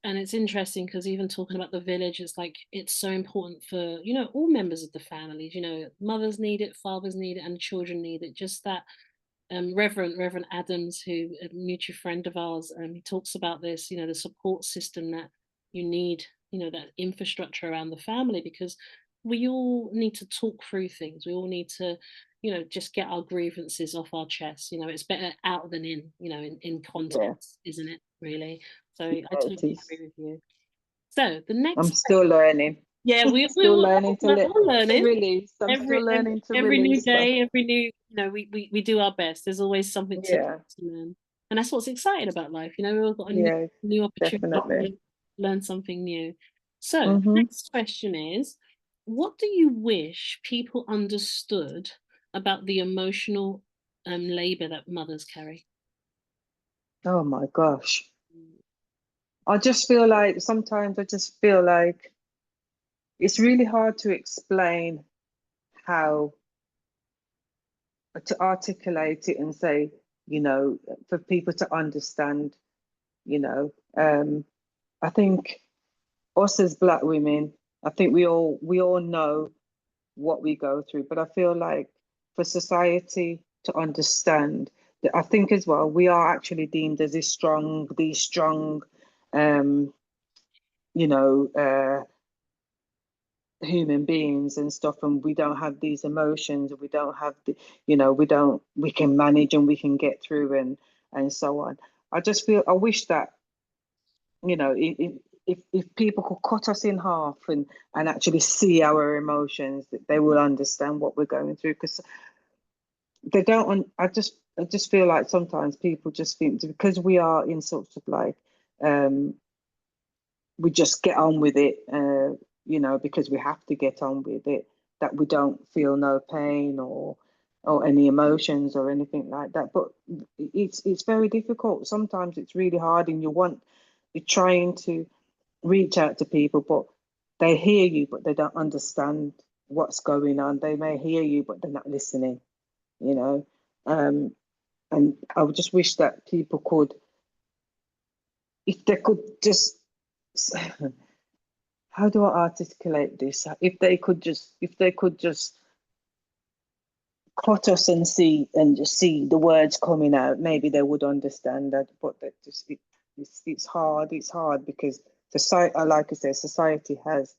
it's interesting because even talking about the village, it's like it's so important for all members of the families. Mothers need it, fathers need it, and children need it. Just that Reverend Adams, who a mutual friend of ours, he talks about this. The support system that you need. That infrastructure around the family, because we all need to talk through things. We all need to just get our grievances off our chest. It's better out than in. In context, isn't it? Really. So I totally agree with you. So the I'm next still learning. yeah, still learning we're all to learning. release. I'm still learning to Every new release stuff. day, every new, we do our best. There's always something to learn. And that's what's exciting about life. We've all got a new opportunity definitely. to learn something new. So the Mm-hmm. next question is, what do you wish people understood about the emotional labor that mothers carry? Oh my gosh. I just feel like sometimes it's really hard to explain how to articulate it and say, for people to understand, you know. I think us as Black women, I think we all know what we go through, but I feel like for society to understand that, I think as well, we are actually deemed as these strong, um, you know, human beings and stuff, and we don't have these emotions, we don't have we can manage and we can get through and so on. I wish that, if people could cut us in half and actually see our emotions, that they will understand what we're going through, because they don't. I just feel like sometimes people just think, because we are in sorts of like, we just get on with it, because we have to get on with it, that we don't feel no pain or any emotions or anything like that. But it's very difficult. Sometimes it's really hard, and you're trying to reach out to people, but they hear you, but they don't understand what's going on. They may hear you, but they're not listening, you know. And I would just wish that people could, if they could just, how do I articulate this? If they could just cut us and just see the words coming out, maybe they would understand that. But that just it's hard. It's hard because society, like I said, society has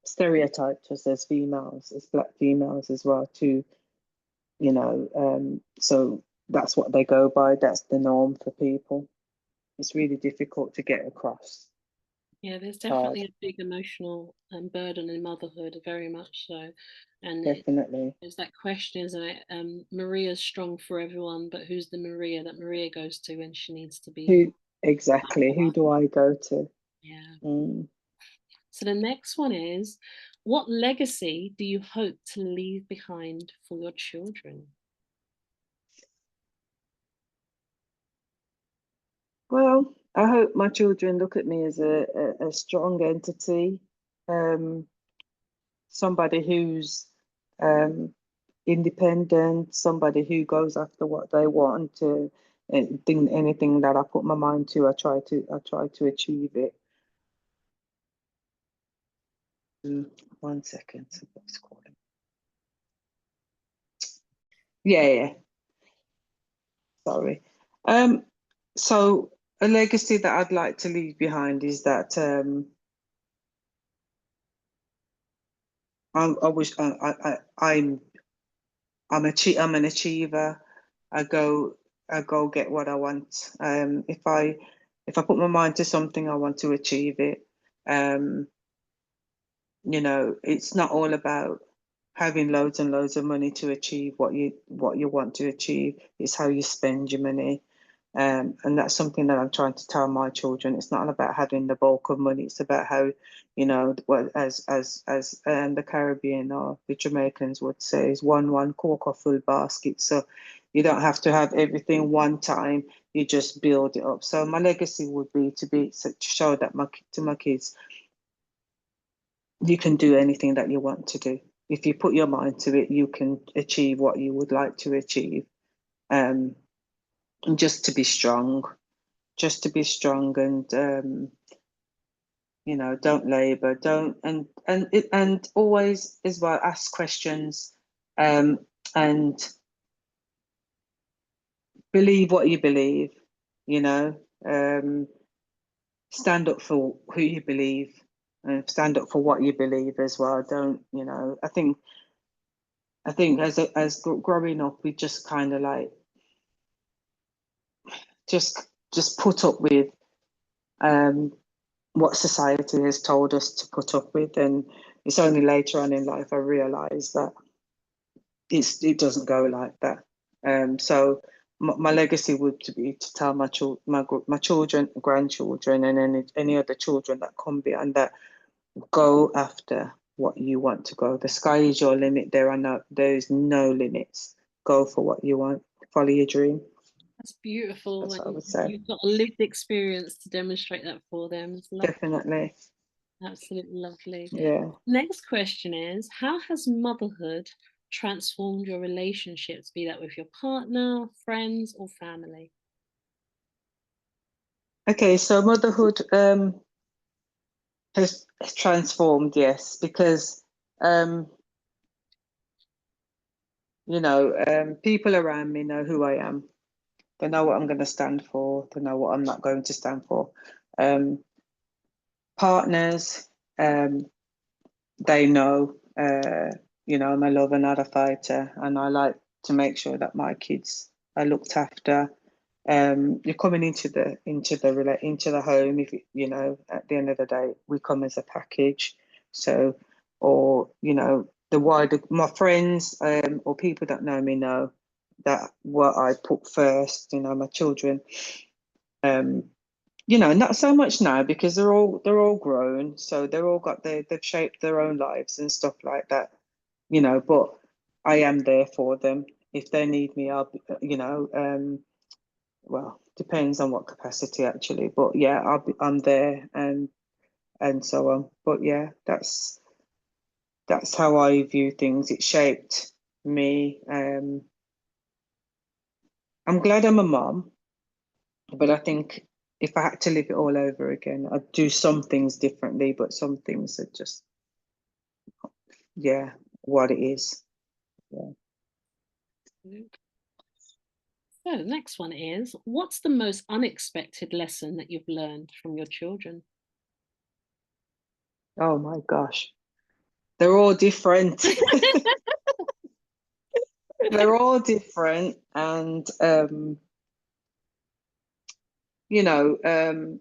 stereotyped us as females, as Black females as well too. So that's what they go by. That's the norm for people. It's really difficult to get across. Yeah, there's Hard, definitely a big emotional burden in motherhood, very much so. And definitely. there's that question, isn't it? Maria's strong for everyone, but who's the Maria that Maria goes to when she needs to be? Who exactly? Who do I go to? Yeah. Mm. So the next one is, what legacy do you hope to leave behind for your children? Well, I hope my children look at me as a strong entity, um, somebody who's um, independent, somebody who goes after what they want to, and anything that I put my mind to, I try to achieve it. 1 second. What's calling? Yeah, yeah. Sorry. So a legacy that I'd like to leave behind is that I wish I'm an achiever. I go I go get what I want. If I put my mind to something, I want to achieve it. Um, it's not all about having loads and loads of money to achieve what you want to achieve. It's how you spend your money. And that's something that I'm trying to tell my children. It's not about having the bulk of money. It's about how, well, as the Caribbean or the Jamaicans would say, is one cork or full basket. So you don't have to have everything one time. You just build it up. So my legacy would be to show that to my kids, you can do anything that you want to do. If you put your mind to it, you can achieve what you would like to achieve. Um, and just to be strong and don't labor, don't and always as well ask questions, um, and believe what you believe. You know, um, stand up for who you believe, and stand up for what you believe as well. Don't I think growing up, we just kind of like just put up with um, what society has told us to put up with, and it's only later on in life I realised that it doesn't go like that. So my legacy would to be to tell my children, grandchildren, and any other children that come behind that, go after what you want to go. The sky is your limit. There is no limits. Go for what you want. Follow your dream. That's beautiful, That's what I and would say. you've got a lived experience to demonstrate that for them. It's lovely, Definitely. absolutely lovely. Yeah. Next question is, how has motherhood transformed your relationships, be that with your partner, friends, or family? Okay, so motherhood has transformed, yes, because um, people around me know who I am. They know what I'm going to stand for. They know what I'm not going to stand for. Um, Partners, um, they know, I'm a lover, not a fighter, and I like to make sure that my kids are looked after. You're coming into the home. If at the end of the day, we come as a package. So, or the wider my friends or people that know me know that what I put first. My children. Um, not so much now because they're all grown, so they've shaped their own lives and stuff like that. But I am there for them if they need me. Well, depends on what capacity actually, but yeah, I'm there and so on. But yeah, that's how I view things. It shaped me. I'm glad I'm a mom, but I think if I had to live it all over again, I'd do some things differently, but some things are just, yeah, what it is. Yeah. So the next one is, what's the most unexpected lesson that you've learned from your children? Oh my gosh. They're all different. They're all different. And, you know, um,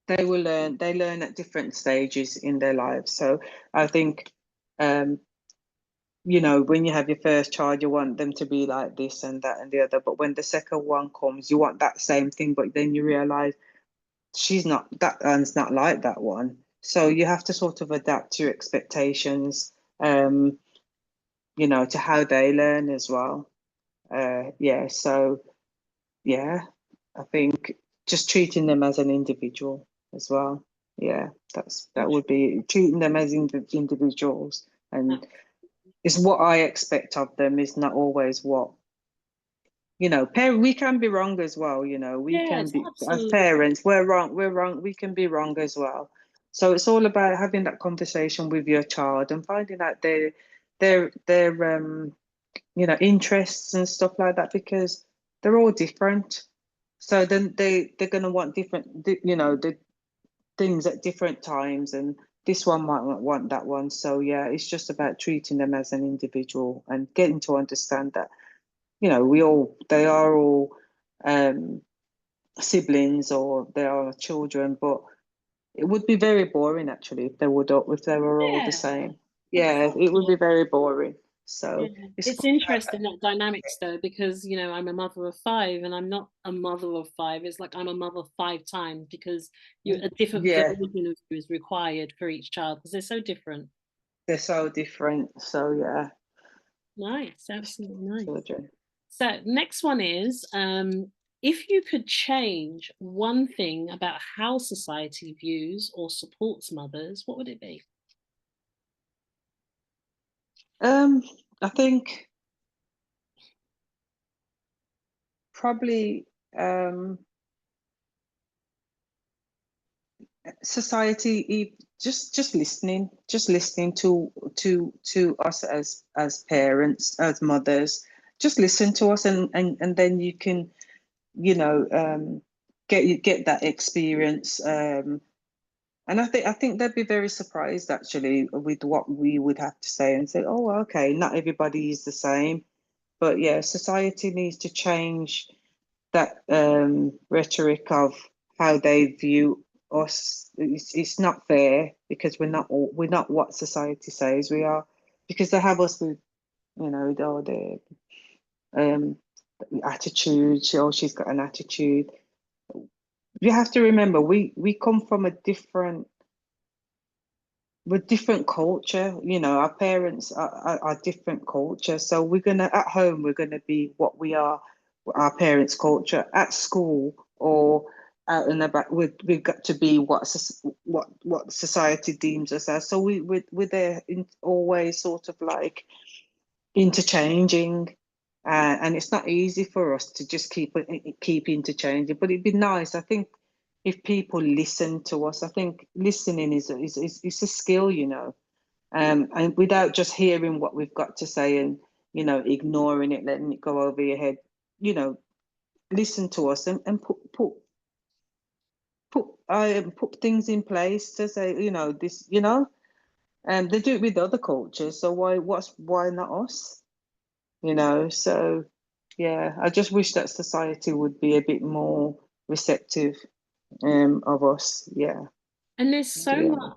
they learn at different stages in their lives. So I think, um, when you have your first child, you want them to be like this and that and the other. But when the second one comes, you want that same thing, but then you realize that one's not like that one. So you have to sort of adapt your expectations, to how they learn as well. Yeah, so yeah, I think just treating them as an individual as well. Yeah, that would be treating them as individuals, and it's what I expect of them is not always what we can be wrong as well. We can Yes, be, as absolutely. parents, we're wrong, we can be wrong as well. So it's all about having that conversation with your child and finding out their interests and stuff like that, because they're all different. So then they're going to want different, the things at different times, and this one might not want that one. So yeah, it's just about treating them as an individual and getting to understand that, they are all um, siblings, or they are children, but it would be very boring actually if they were all the Yeah, same. Yeah, it would exactly. be very boring. Yeah, So it's it's interesting that dynamics though, because I'm a mother of five, and I'm not a mother of five. It's like I'm a mother five times because a different yeah, version of you is required for each child because they're so different. they're so different. So yeah, Nice, absolutely nice. children. So next one is if you could change one thing about how society views or supports mothers, what would it be? Um, I think probably society, just listening to us as parents, as mothers. Just listen to us, and then you can, get that experience. And I think they'd be very surprised actually with what we would have to say, and say, oh, okay, not everybody is the same. But yeah, society needs to change that rhetoric of how they view us. It's not fair because we're not what society says we are, because they have us with, all the um attitude. She's got an attitude. You have to remember, we come from a different with different culture. Our parents are different culture, so we're gonna at home we're gonna be what we are, our parents culture. At school or out and about, we've got to be what society deems us as. So we're there always sort of like interchanging, and it's not easy for us to just keep interchanging. But it'd be nice, I think, if people listen to us. I think listening is a skill, and without just hearing what we've got to say and ignoring it, letting it go over your head, you know, listen to us, and put things in place to say, this, and they do it with other cultures. So why not us? So yeah, I just wish that society would be a bit more receptive of us. Yeah. And Yeah.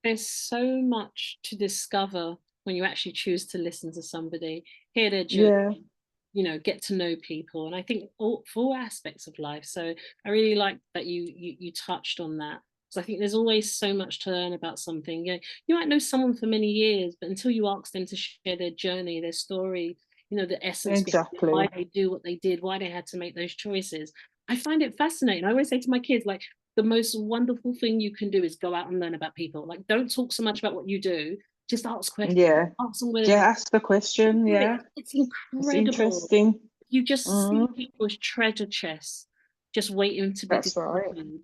there's so much to discover when you actually choose to listen to somebody, hear their journey, Yeah. get to know people. And I think for all aspects of life. So I really like that you touched on that. Because I think there's always so much to learn about something. You might know someone for many years, but until you ask them to share their journey, their story, the essence behind it, why Exactly. they do what they did, why they had to make those choices. I find it fascinating. I always say to my kids, like, the most wonderful thing you can do is go out and learn about people. Like, don't talk so much about what you do. Just ask questions. Yeah. Ask them where they Yeah. Ask the question. do it. Yeah. It's It's incredible. interesting. You just see Mm, people as treasure chests, just waiting to be that's right. discovered.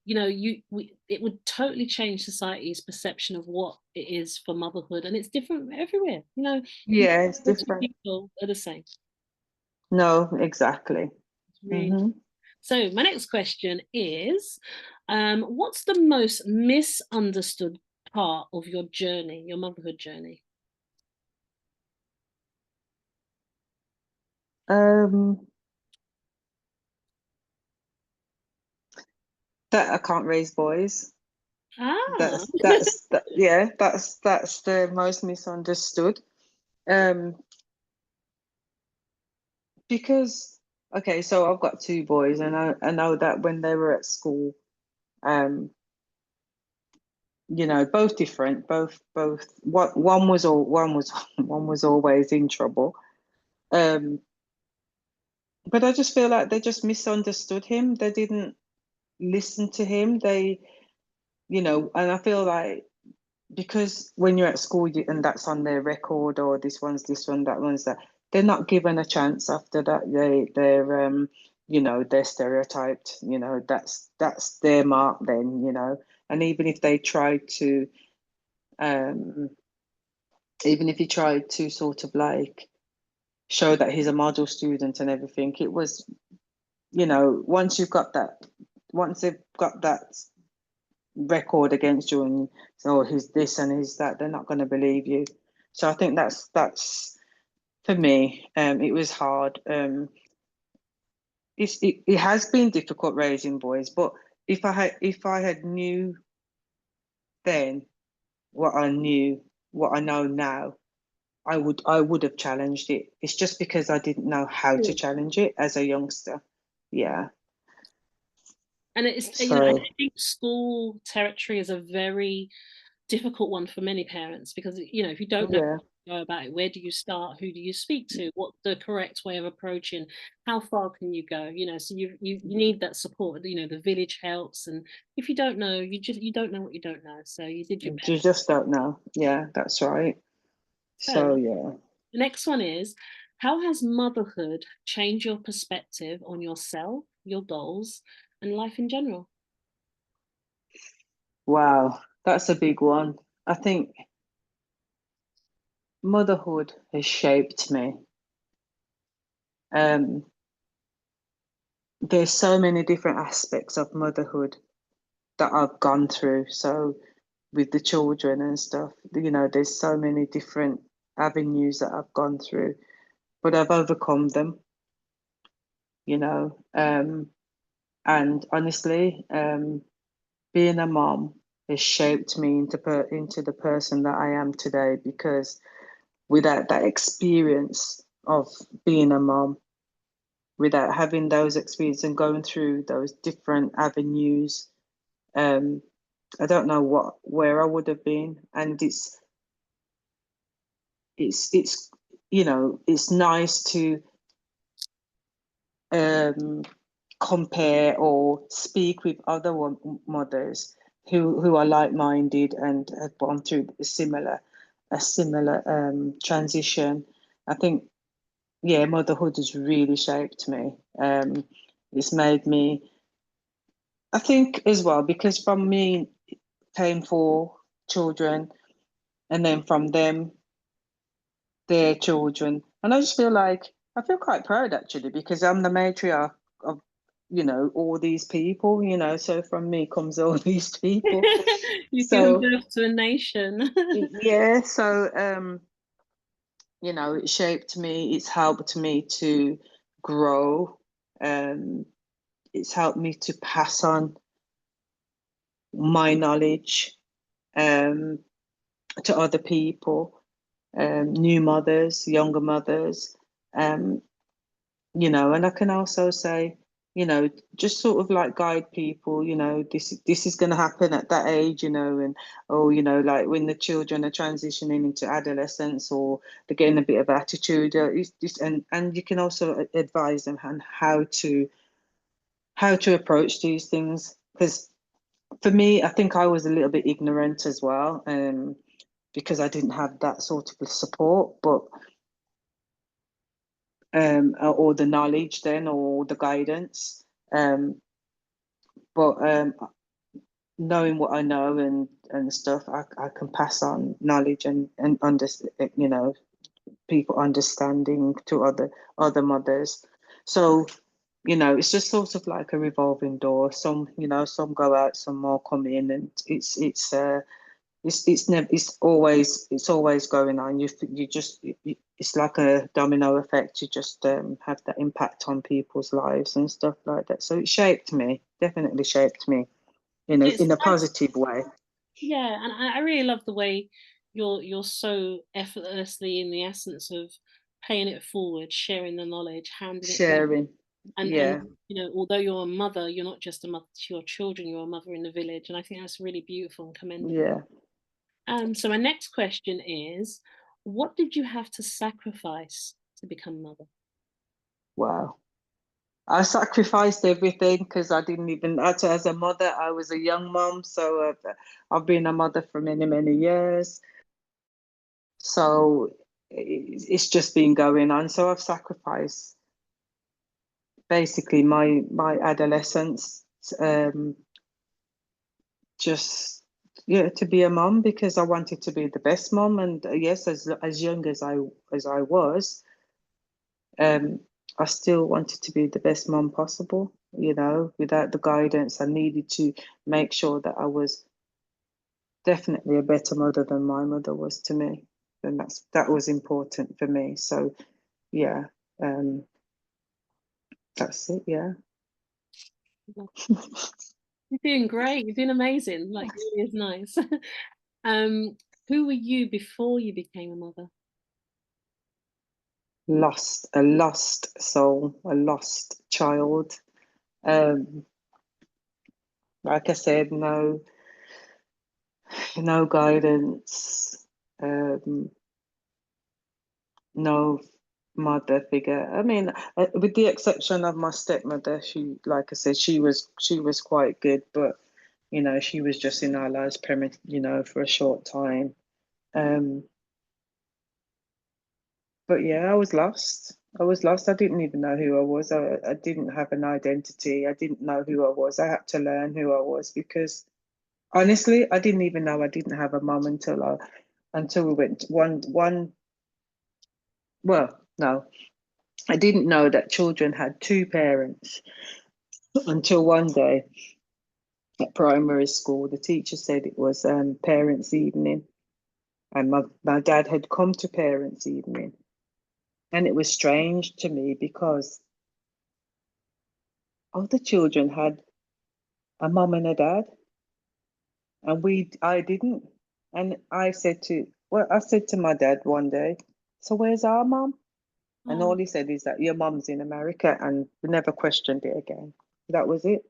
It would totally change society's perception of what it is for motherhood, and it's different everywhere. No Yeah, it's two different. people are the same. No, exactly. It's really. Hmm. So my next question is, what's the most misunderstood part of your journey, your motherhood journey? Um, that I can't raise boys. Ah, That's the most misunderstood. Um, because okay, so I've got two boys, and I know that when they were at school, um, both different, both what one was one was always in trouble. Um, but I just feel like they just misunderstood him. They didn't listen to him. And I feel like because when you're at school, and that's on their record, or this one's this one, that one's that, they're not given a chance after that. They're stereotyped. That's their mark then. And um, even if he tried to sort of like show that he's a model student and everything, it was, once they've got that record against you, and oh, he's this and he's that, they're not going to believe you. So I think that's for me. It was hard. It has been difficult raising boys, but if I had knew then what I know now, I would have challenged it. It's just because I didn't know how to challenge it as a youngster. Yeah. And it's, I So think school territory is a very difficult one for many parents because, if you don't know yeah, about it, where do you start? Who do you speak to? What's the correct way of approaching? How far can you go? So you need that support. The village helps, and if you don't know, you don't know what you don't know. So you did your you best. just don't know. Yeah, that's right. Fair So enough. yeah. The next one is, how has motherhood changed your perspective on yourself, your goals, and life in general? Wow, that's a big one. I think motherhood has shaped me. Um, there's so many different aspects of motherhood that I've gone through. So with the children and stuff, there's so many different avenues that I've gone through, but I've overcome them, you know. And honestly, being a mom has shaped me into the person that I am today, because without that experience of being a mom, without having those experiences and going through those different avenues, um, I don't know where I would have been. And it's it's nice to um, compare or speak with other mothers who are like-minded and have gone through a similar transition. I think, yeah, motherhood has really shaped me. It's made me, I think, as well, because from me came four children, and then from them, their children. And I feel quite proud actually, because I'm the matriarch of, all these people, so from me comes all these people. You've given So birth to a nation. yeah, so it shaped me, it's helped me to grow, um, it's helped me to pass on my knowledge um to other people, new mothers, younger mothers. Um, and I can also say, just sort of like guide people, this is going to happen at that age, and oh, like when the children are transitioning into adolescence, or they're getting a bit of attitude, and you can also advise them on how to approach these things. Because for me, I think I was a little bit ignorant as well, because I didn't have that sort of support, but or the knowledge then, or the guidance. Um, but knowing what I know and stuff, I can pass on knowledge and people understanding to other mothers. So it's just sort of like a revolving door. Some go out, some more come in, and it's never it's always going on. It's like a domino effect. You just have that impact on people's lives and stuff like that. So it shaped me, definitely shaped me in a It's in a nice. positive way. Yeah, and I really love the way you're so effortlessly in the essence of paying it forward, sharing the knowledge, handing it down. Sharing, And yeah, although you're a mother, you're not just a mother to your children, you're a mother in the village. And I think that's really beautiful and commendable. yeah. So my next question is, what did you have to sacrifice to become a mother? Wow. I sacrificed everything because I didn't even, actually, as a mother, I was a young mom. So I've been a mother for many, many years. So it's just been going on. So I've sacrificed basically my adolescence, um, just yeah, to be a mom, because I wanted to be the best mom. And yes, as young as I was, um, I still wanted to be the best mom possible, you know, without the guidance. I needed to make sure that I was definitely a better mother than my mother was to me. And that was important for me. So yeah, um, that's it, yeah. You're doing great. You're doing amazing. Like, it really is nice. um, who were you before you became a mother? A lost soul, a lost child. Um, like I said, no guidance, no mother figure. I mean, with the exception of my stepmother, she, like I said, she was quite good, but you know, she was just in our lives, you know, for a short time. Um, but yeah, I was lost. I was lost. I didn't even know who I was. I didn't have an identity. I didn't know who I was. I had to learn who I was because honestly, I didn't even know I didn't have a mum until we went one. Well, no, I didn't know that children had two parents until one day at primary school. The teacher said it was parents' evening, and my dad had come to parents' evening, and it was strange to me because all the children had a mum and a dad, and I didn't. And I said to my dad one day, "So where's our mum?" And Oh, all he said is that your mum's in America, and we never questioned it again. That was it.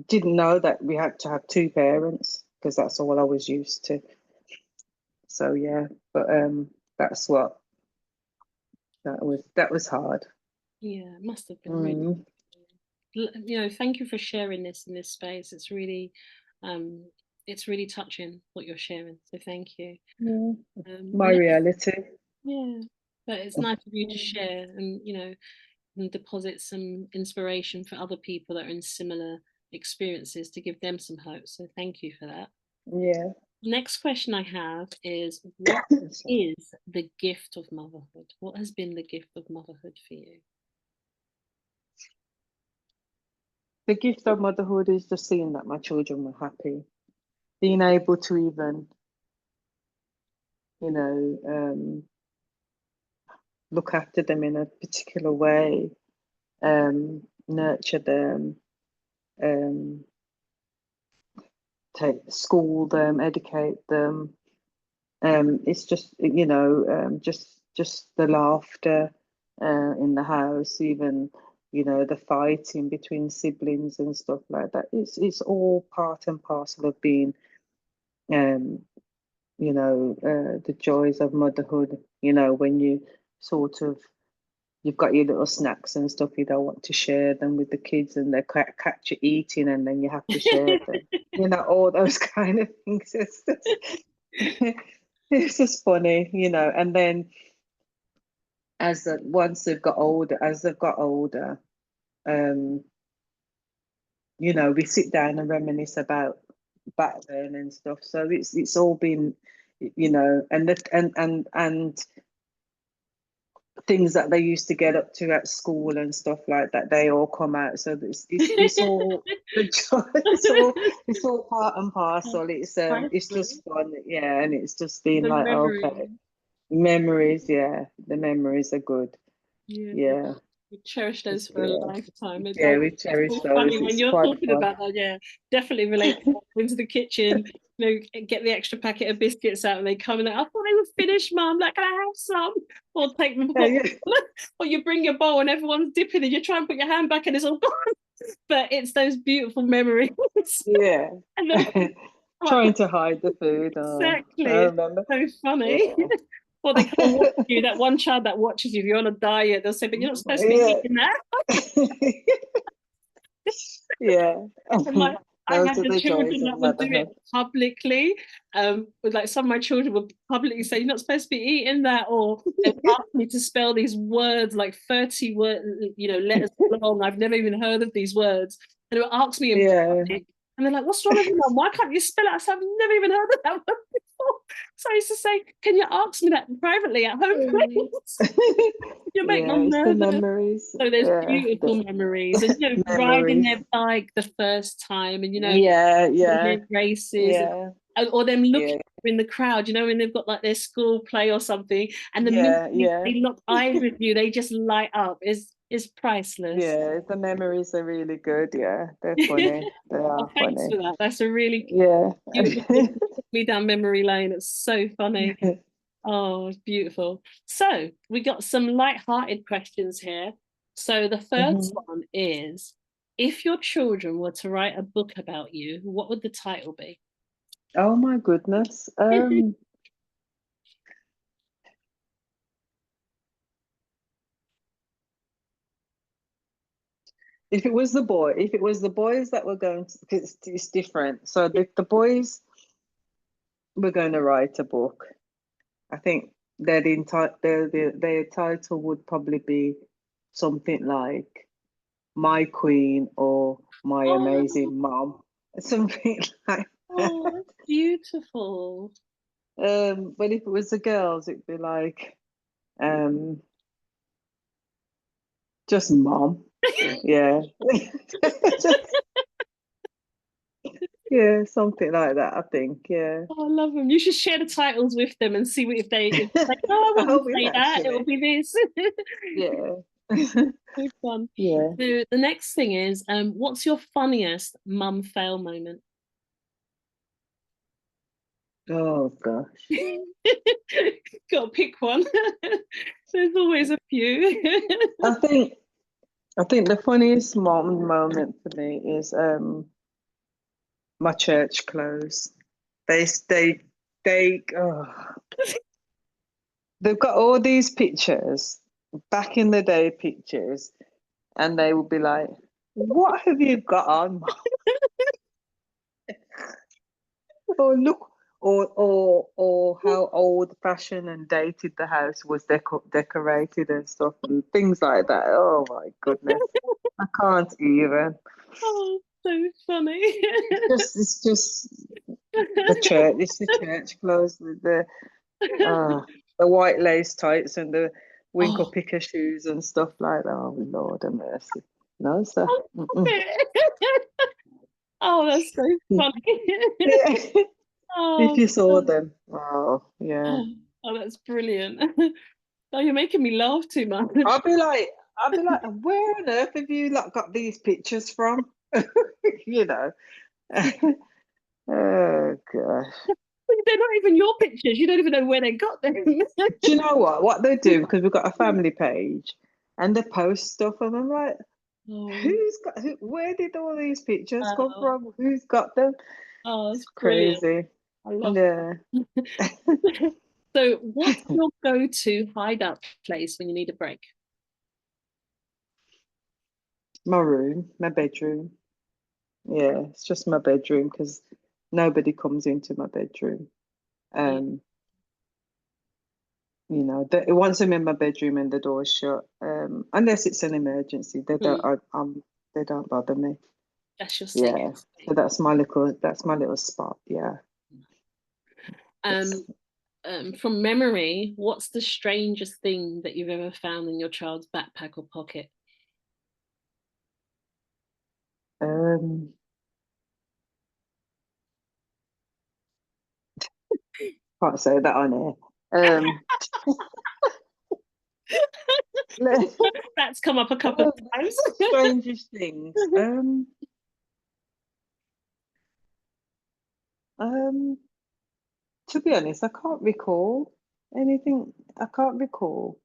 Didn't know that we had to have two parents because that's all I was used to. So yeah, but that's what that was hard. yeah, it must have been really. Mm, Thank you for sharing this in this space. Um, it's really touching what you're sharing. So thank you. yeah, my And reality. yeah, but it's nice of you to share and deposit some inspiration for other people that are in similar experiences to give them some hope. So thank you for that. Yeah. Next question I have is, what So is the gift of motherhood? What has been the gift of motherhood for you? the gift of motherhood is just seeing that my children were happy, being able to even, you know, look after them in a particular way, nurture them, um, school them, educate them. It's just, you know, just the laughter in the house, even, you know, the fighting between siblings and stuff like that. It's all part and parcel of being, um, the joys of motherhood. You know, when you sort of you've got your little snacks and stuff, you don't want to share them with the kids, and they catch you eating, and then you have to share them. You know, all those kind of things. It's just funny, you know. And then as they've got older, um, you know, we sit down and reminisce about back then and stuff. So it's all been, you know, and things that they used to get up to at school and stuff like that, they all come out. So it's all the joy, it's all part and parcel. It's Priceless. just fun, yeah, and it's just been The like, memory. okay, memories, yeah, the memories are good, Yeah. yeah, We cherish those for a yeah, lifetime. yeah. We It's cherish so those. funny when It's you're quite talking fun. about that. Yeah, definitely relate to that. Into the kitchen, get the extra packet of biscuits out, and they come and I thought they were finished, Mum. Like, can I have some? Or take them, Yeah, yeah, or you bring your bowl and everyone's dipping, and you try and put your hand back, and it's all gone. But it's those beautiful memories, yeah. and the like, Trying to hide the food. Oh, I exactly. It's remember. so funny. Yeah. Or they kind of watch you. That one child that watches you, if you're on a diet, they'll say, "But you're not supposed to be Yeah. eating that." Yeah. And like, I Those had are the the children joys of that would do it motherhood. publicly. With like some of my children would publicly say, "You're not supposed to be eating that," or they would ask me to spell these words, like 30 letters long. I've never even heard of these words. And they would ask me in Yeah. public. And they're like, what's wrong with you, Mum? Why can't you spell it? I said, I've never even heard of that one before. So I used to say, can you ask me that privately at home, please? You make Yeah, me it's the nervous. memories. So there's Yeah, beautiful memories, and riding memories. their bike the first time, and Yeah, yeah, their races, yeah, or them looking yeah, in the crowd, when they've got like their school play or something, and the minute yeah, yeah. they lock eyes with you, they just light up. Is priceless. Yeah, the memories are really good. Yeah, they're funny. They Oh, are thanks funny. for that. That's a really Yeah. beautiful thing to take me down memory lane. It's so funny. Oh, it's beautiful. So we got some light-hearted questions here. So the first Mhm. one is, if your children were to write a book about you, what would the title be? Oh my goodness. If it was the boys that were going to, 'cause it's different. So if the boys were going to write a book, I think their title would probably be something like My Queen or My Oh, Amazing Mom, something like oh, that. that's beautiful. But if it was the girls, it'd be like um, just Mom. Yeah, just yeah, something like that. I think. Yeah. Oh, I love them. You should share the titles with them and see if they no, I I wouldn't will say that. It will actually. be this. Yeah. So fun. Yeah. So the next thing is, what's your funniest mum fail moment? Oh gosh. Gotta pick one. There's always a few. I think I think the funniest moment for me is my church clothes. They they they they've got all these pictures, back in the day pictures, and they will be like, "What have you got on, Mom?" Oh look, or how old fashioned and dated the house was decorated and stuff and things like that. Oh my goodness, I can't even. Oh, so funny. It's just it's the church clothes with uh the white lace tights and the winkle Oh, picker shoes and stuff like that. Oh Lord have mercy. No, sir. oh, stop Mm-mm. it. Oh, that's so funny. Yeah. If Oh, you saw God. them. Oh yeah. Oh, oh, that's brilliant. Oh, you're making me laugh too much. I'll be like, where on earth have you like got these pictures from? You know. Oh gosh. They're not even your pictures. You don't even know where they got them. Do you know what? What they do, because we've got a family page and they post stuff and I'm like, Oh, where did all these pictures come oh, from? Who's got them? oh, It's it's brilliant. crazy. I love Yeah. that. So, what's your go-to hideout place when you need a break? My room, my bedroom. Yeah, it's just my bedroom because nobody comes into my bedroom. Yeah. Um, once I'm in my bedroom and the door's shut, unless it's an emergency, Mm, they don't bother me. that's your safe Yeah. So space. that's my little spot. Yeah. It's Um, from memory, what's the strangest thing that you've ever found in your child's backpack or pocket? um can't say that on air. That's come up a couple of times. Strangest things. Um, to be honest, I can't recall anything. I can't recall.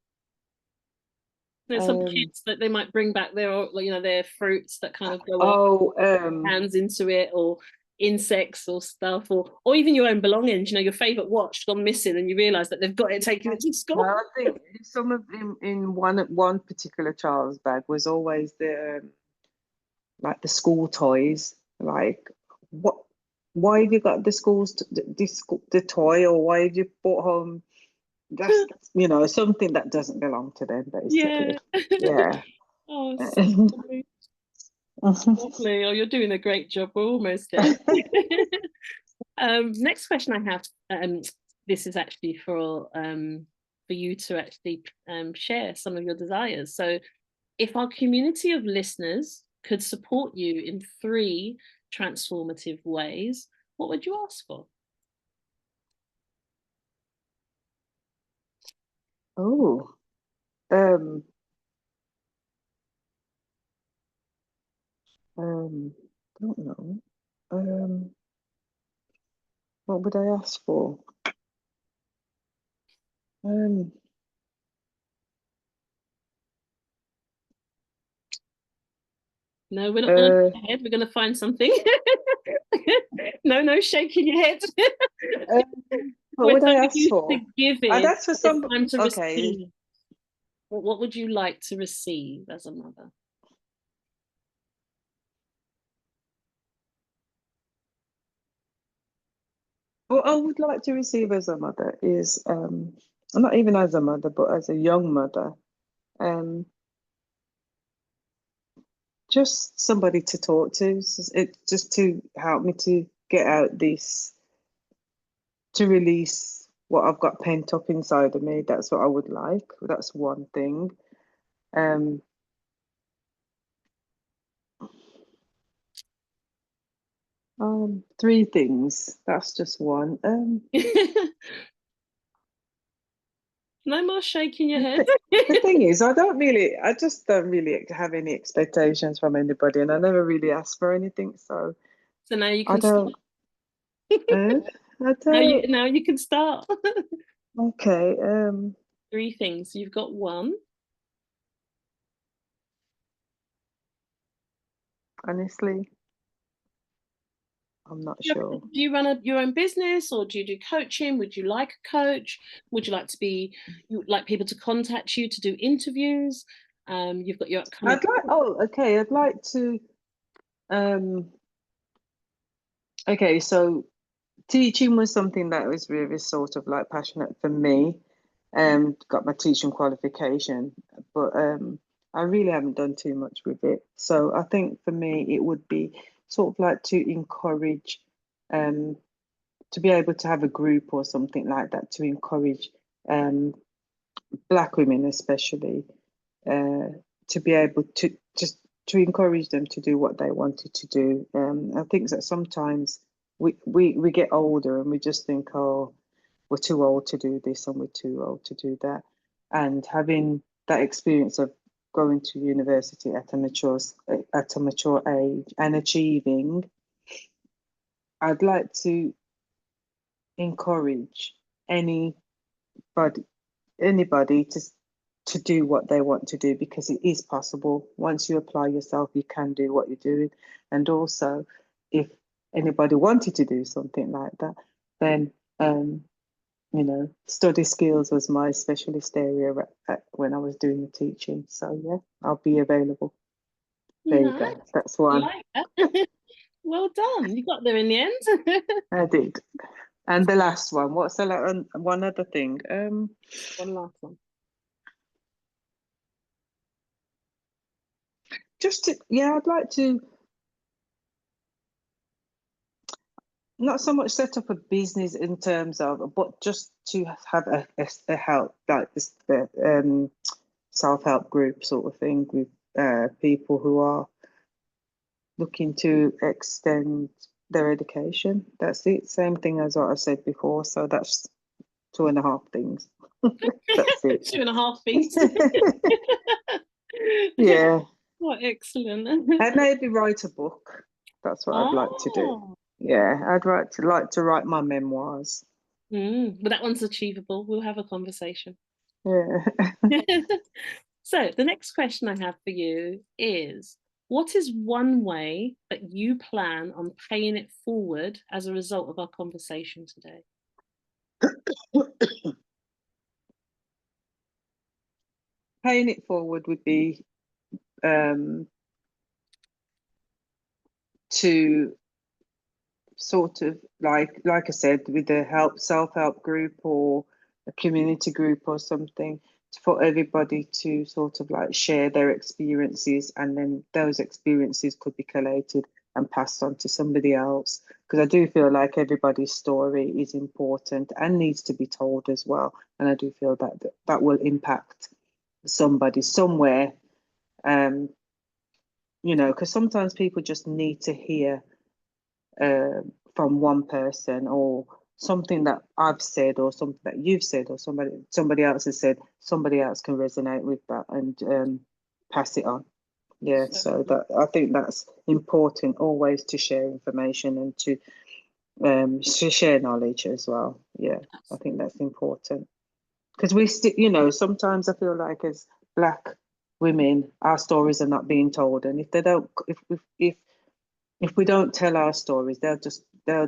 There's some Um, kids that they might bring back their fruits that kind of go off, oh, hands into it, or insects or stuff, or even your own belongings. Your favorite watch gone missing, and you realise that they've got it taken it to no, school. I think some of them in one particular child's bag was always the like the school toys. Like, what? Why have you got the the toy, or why have you brought home just something that doesn't belong to them, Yeah. basically? Yeah. Oh, so funny. Lovely. Oh, you're doing a great job. We're almost there. Next question I have. This is actually for you to actually share some of your desires. So, if our community of listeners could support you in 3 transformative ways, what would you ask for? Oh, um, don't know. Um, what would I ask for? Um, No, we're not going to uh, go ahead. We're going to find something. No, shaking your head. what We're would so I ask used to for? I'd giving. ask for It's some. time to Okay. receive. What would you like to receive as a mother? What I would like to receive as a mother is, not even as a mother, but as a young mother, um, just somebody to talk to. It just to help me to get out this, to release what I've got pent up inside of me. That's what I would like. That's one thing. Um, 3 things. That's just one. No more shaking your head. The thing is, I just don't really have any expectations from anybody, and I never really ask for anything. So So now you I can start. don't, uh, I don't. Now you can start. Okay. 3 things. You've got one. Honestly, I'm not sure. Do you run your own business, or do you do coaching? Would you like a coach? Would you like to be, you would like people to contact you to do interviews? You've got your upcoming. I'd like. Oh, okay. I'd like to. Um, okay, so teaching was something that was really sort of like passionate for me. Got my teaching qualification, but I really haven't done too much with it. So I think for me, it would be sort of like to encourage, um, to be able to have a group or something like that to encourage um, Black women, especially, uh, to be able to just to encourage them to do what they wanted to do. I think that sometimes we get older and we just think, oh, we're too old to do this and we're too old to do that. And having that experience of going to university at a mature age and achieving, I'd like to encourage anybody anybody to do what they want to do, because it is possible. Once you apply yourself, you can do what you're doing. And also, if anybody wanted to do something like that, then study skills was my specialist area when I was doing the teaching. So yeah, I'll be available. There you Nice. go. That's I one. like that. Well done. You got there in the end. I did. And the last one. What's the one other thing? One last one. Just to, yeah, I'd like to not so much set up a business in terms of, but just to have a help like this, the self-help group sort of thing with people who are looking to extend their education. That's it. Same thing as what I said before. So that's 2.5 things. That's it. 2.5 things. Yeah. Oh, excellent. And maybe write a book. That's what I'd like to do. Oh, Yeah, I'd like to write my memoirs. but that one's achievable. We'll have a conversation. Yeah. So, the next question I have for you is, what is one way that you plan on paying it forward as a result of our conversation today? Paying it forward would be um, to sort of like I said, with a self-help group or a community group or something, for everybody to sort of like share their experiences, and then those experiences could be collated and passed on to somebody else. Because I do feel like everybody's story is important and needs to be told as well. And I do feel that that will impact somebody somewhere. You know, because sometimes people just need to hear from one person, or something that I've said, or something that you've said, or somebody else has said. Somebody else can resonate with that and pass it on. Yeah, so that I think that's important, always to share information and to share knowledge as well. Yeah, I think that's important, because we still, you know, sometimes I feel like as Black women, our stories are not being told, and if they don't, if we don't tell our stories, they'll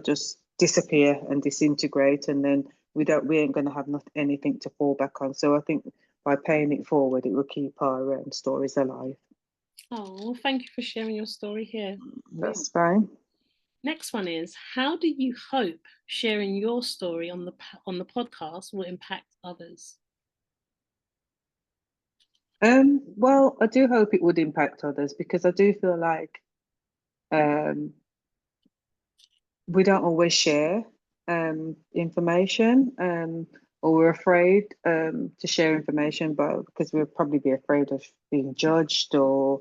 just disappear and disintegrate, and then we ain't going to have anything to fall back on. So I think by paying it forward, it will keep our stories alive. Oh, well, thank you for sharing your story here. That's fine. Next one is, how do you hope sharing your story on the podcast will impact others? Well, I do hope it would impact others, because I do feel like um, we don't always share information, or we're afraid to share information, but because we'll probably be afraid of being judged, or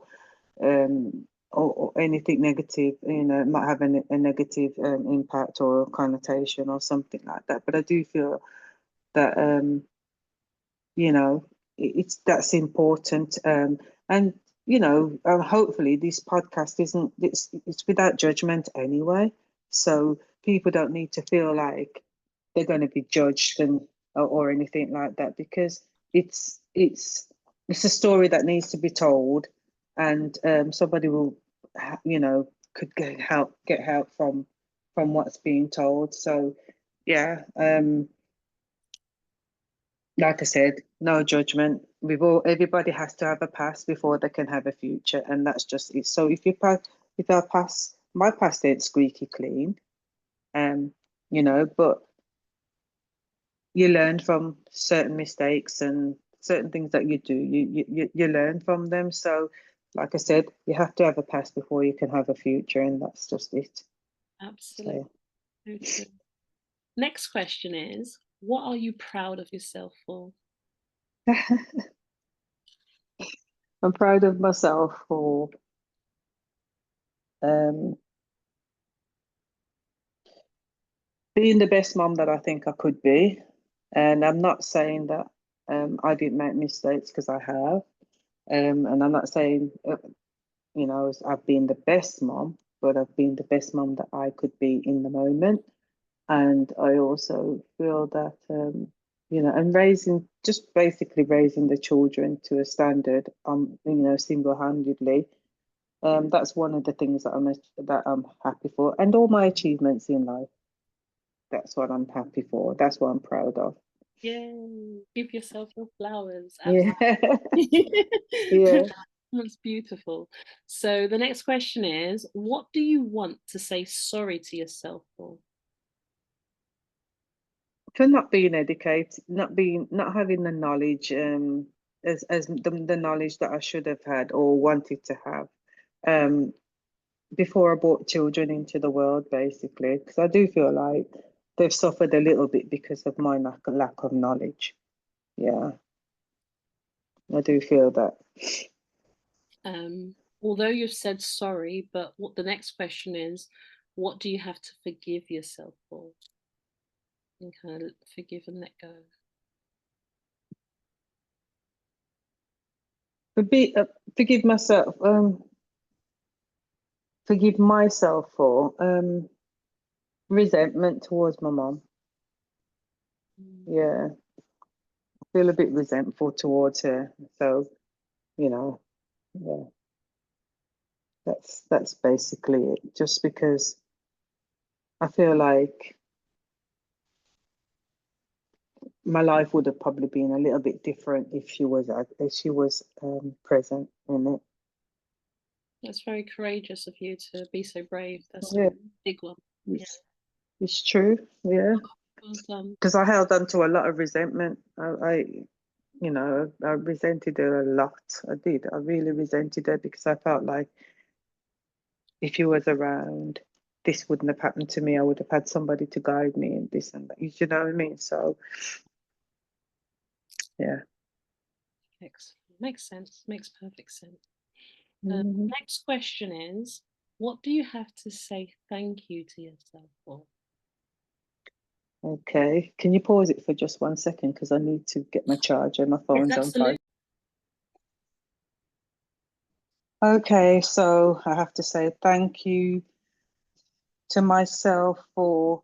anything negative, you know, it might have a negative impact or connotation or something like that. But I do feel that you know, that's important, and you know, hopefully this podcast isn't it's without judgment anyway, so people don't need to feel like they're going to be judged or anything like that, because it's a story that needs to be told, and somebody will you know, could get help from what's being told. So yeah, like I said, no judgment. Everybody has to have a past before they can have a future, and that's just it. So if our past, my past ain't squeaky clean, um, you know, but you learn from certain mistakes and certain things that you do. You learn from them. So, like I said, you have to have a past before you can have a future, and that's just it. Absolutely. So. So true. Next question is, what are you proud of yourself for? I'm proud of myself for um, being the best mom that I think I could be. And I'm not saying that I didn't make mistakes, because I have. And I'm not saying, you know, I've been the best mom, but I've been the best mom that I could be in the moment. And I also feel that, you know, and just basically raising the children to a standard, you know, single-handedly. That's one of the things that I'm happy for, and all my achievements in life. That's what I'm happy for. That's what I'm proud of. Yay, give yourself your flowers. Yeah. Absolutely. Yeah. That's beautiful. So the next question is, what do you want to say sorry to yourself for? For not being educated, not having the knowledge, as the knowledge that I should have had or wanted to have, um, before I brought children into the world, basically, because I do feel like they've suffered a little bit because of my lack of knowledge. Yeah, I do feel that. Although you've said sorry, but what the next question is, what do you have to forgive yourself for? And kind of forgive and let go. Forgive myself. Forgive myself for resentment towards my mom. Mm. Yeah, I feel a bit resentful towards her. So, you know, yeah, that's basically it. Just because I feel like my life would have probably been a little bit different if she was present in it. That's very courageous of you to be so brave. That's a Yeah, big one. Yeah, it's true. Yeah, well done. because I held on to a lot of resentment. I you know, I resented her a lot. I did. I really resented her because I felt like if you was around, this wouldn't have happened to me. I would have had somebody to guide me and this and that. You know what I mean? So yeah. Makes sense. Makes perfect sense. Mhm. Next question is, what do you have to say thank you to yourself for? Okay. Can you pause it for just 1 second? Because I need to get my charger. My Yes, phone's on absolutely. 5. Okay, so I have to say thank you to myself for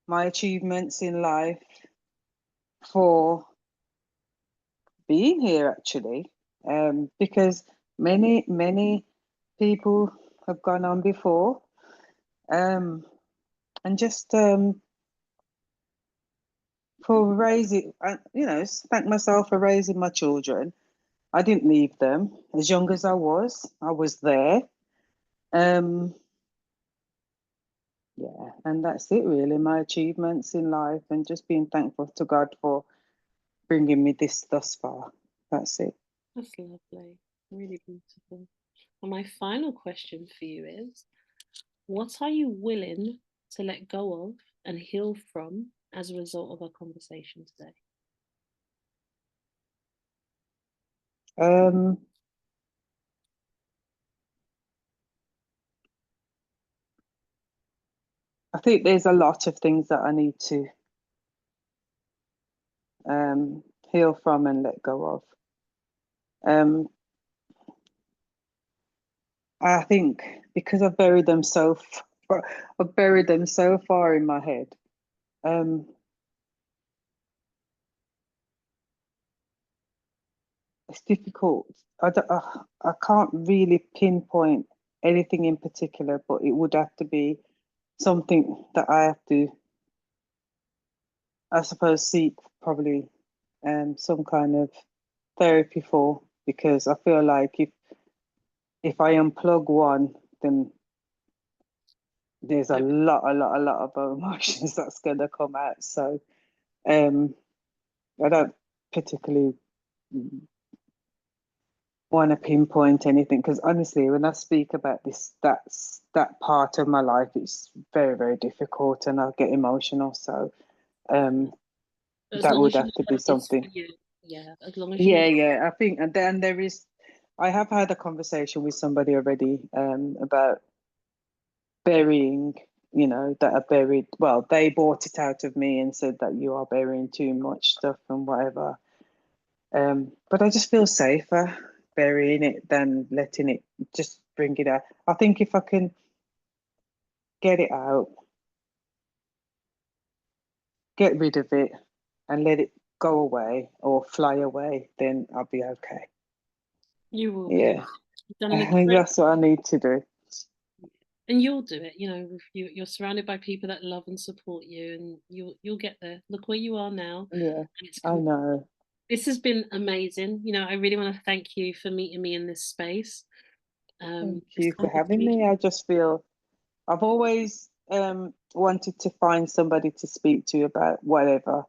my achievements in life, for being here actually, because many people have gone on before, um, and just for raising, you know, thank myself for raising my children. I didn't leave them as young as I was there. Um, yeah, and that's it really, my achievements in life, and just being thankful to God for bringing me this thus far. That's it. That's lovely. Really beautiful. And my final question for you is, what are you willing to let go of and heal from as a result of our conversation today? Um, I think there's a lot of things that I need to um, heal from and let go of. Um, I think because I've buried them so far in my head. Um, it's difficult. I can't really pinpoint anything in particular, but it would have to be something that I have to, I suppose, seek probably some kind of therapy for, because I feel like if I unplug one, then there's a lot of emotions that's gonna come out. So um, I don't particularly want to pinpoint anything because honestly, when I speak about this, that part of my life, it's very difficult, and I get emotional. So um, As that long would as you have to know be that it's for something. you. Yeah, as long as you know. Yeah. I think, and then there is. I have had a conversation with somebody already about burying, you know, that are buried. Well, they bought it out of me and said that you are burying too much stuff and whatever. But I just feel safer burying it than letting it just bring it out. I think if I can get it out, get rid of it, and let it go away or fly away, then I'll be okay. You will be Yeah, okay. You've done an I think incredible, that's what I need to do. and you'll do it. You know, you're surrounded by people that love and support you, and you'll get there. Look where you are now, Yeah, and it's I know. this has been amazing. You know, I really want to thank you for meeting me in this space. Thank This you for having me. conversation. I just feel I've always wanted to find somebody to speak to about whatever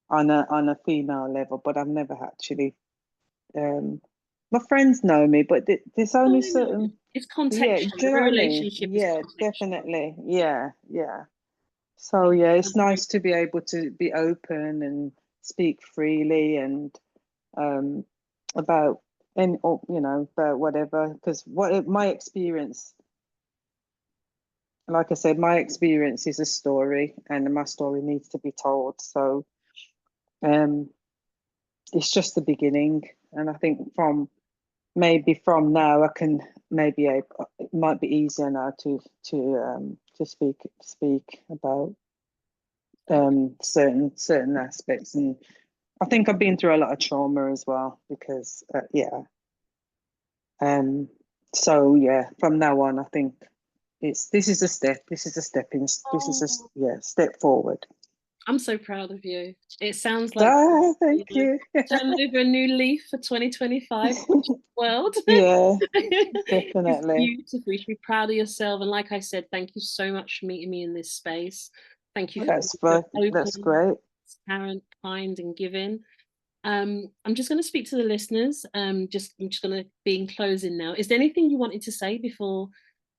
on a female level, but I've never actually. Um, my friends know me, but there's Oh, only I know. certain. It's Yeah, contextual. do you know Every what I mean? relationship is Yeah, contextual. definitely. Yeah. So Thank yeah, you. it's nice to be able to be open and speak freely and um about and you know about whatever because my experience, like I said, my experience is a story and my story needs to be told. So um it's just the beginning, and I think from now I can maybe it might be easier now to speak about certain aspects, and I think I've been through a lot of trauma as well because yeah. Um, so yeah, from now on, I think this is a step. This is a Oh, yeah step forward. I'm so proud of you. It sounds like Ah, you thank know, you. turning over a new leaf for 2025 world. Yeah, It's definitely. beautiful. You should be proud of yourself. And like I said, thank you so much for meeting me in this space. Thank you for being so That's open, great. transparent, kind, and giving. I'm just going to speak to the listeners. I'm just going to be in closing now. Is there anything you wanted to say before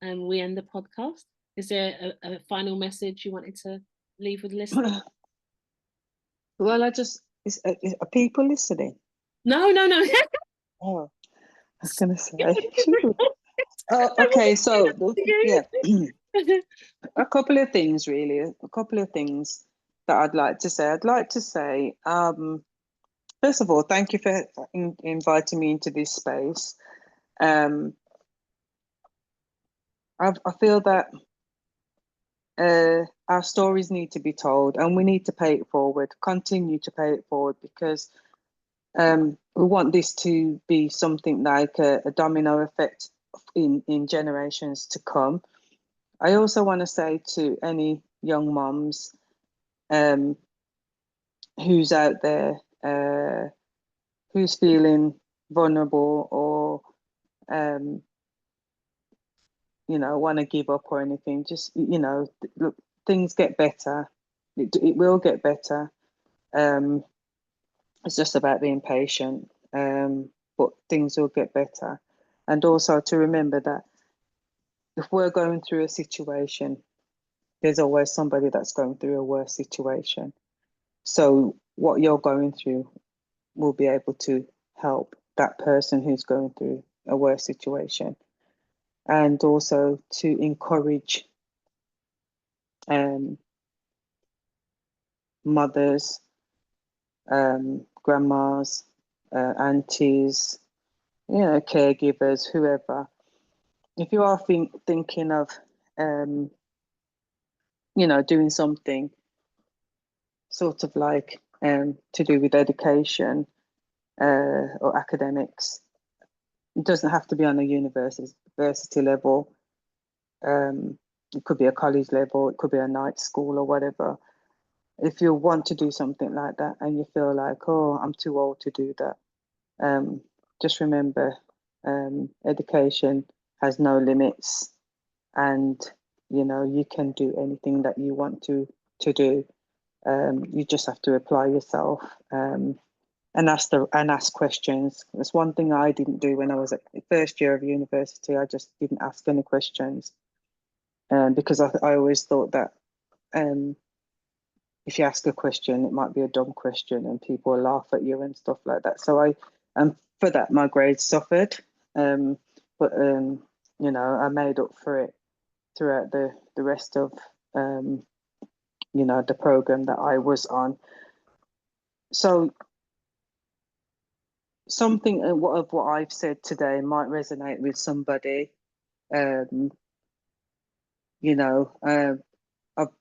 we end the podcast? Is there a final message you wanted to leave with listeners? Well, are people listening? No, no, no. Oh, I was gonna say. Oh, okay. So yeah, a couple of things really. A couple of things that I'd like to say. I'd like to say, first of all, thank you for inviting me into this space. Um, I feel that our stories need to be told, and we need to pay it forward. Continue to pay it forward because we want this to be something like a domino effect in generations to come. I also want to say to any young moms who's out there, who's feeling vulnerable or want to give up or anything, just look, things get better. It will get better. It's just about being patient, but things will get better. And also to remember that if we're going through a situation, there's always somebody that's going through a worse situation. So what you're going through will be able to help that person who's going through a worse situation. And also to encourage mothers, grandmas, aunties, caregivers, whoever. If you are thinking of, doing something sort of like to do with education or academics, it doesn't have to be on a university level. It could be a college level, it could be a night school or whatever. If you want to do something like that and you feel like, oh, I'm too old to do that, just remember education has no limits, and you can do anything that you want to do. You just have to apply yourself and ask questions. That's one thing I didn't do when I was at the first year of university. I just didn't ask any questions because I always thought that if you ask a question, it might be a dumb question and people will laugh at you and stuff like that. So for that, my grades suffered. But I made up for it throughout the rest of, the program that I was on. So something of what I've said today might resonate with somebody. I've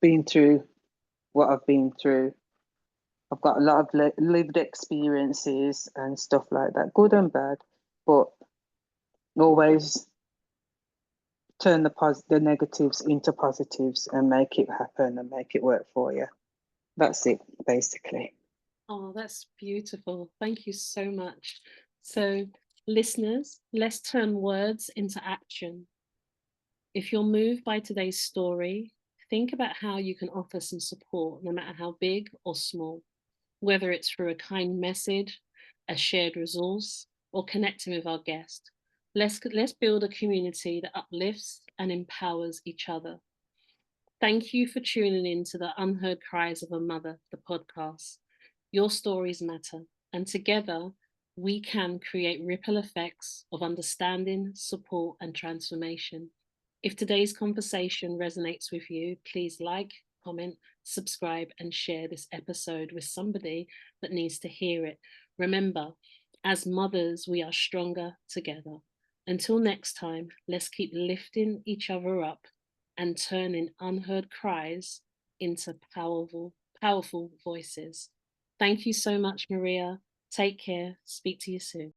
been through what I've been through. I've got a lot of lived experiences and stuff like that, good and bad, but always turn the negatives into positives and make it happen and make it work for you. That's it, basically. Oh, that's beautiful. Thank you so much. So, listeners, let's turn words into action. If you're moved by today's story, think about how you can offer some support, no matter how big or small, whether it's through a kind message, a shared resource, or connecting with our guest. Let's build a community that uplifts and empowers each other. Thank you for tuning in to the Unheard Cries of a Mother, the podcast. Your stories matter, and together we can create ripple effects of understanding, support, and transformation. If today's conversation resonates with you, please like, comment, subscribe, and share this episode with somebody that needs to hear it. Remember, as mothers, we are stronger together. Until next time, let's keep lifting each other up and turning unheard cries into powerful voices. Thank you so much, Maria. Take care. Speak to you soon.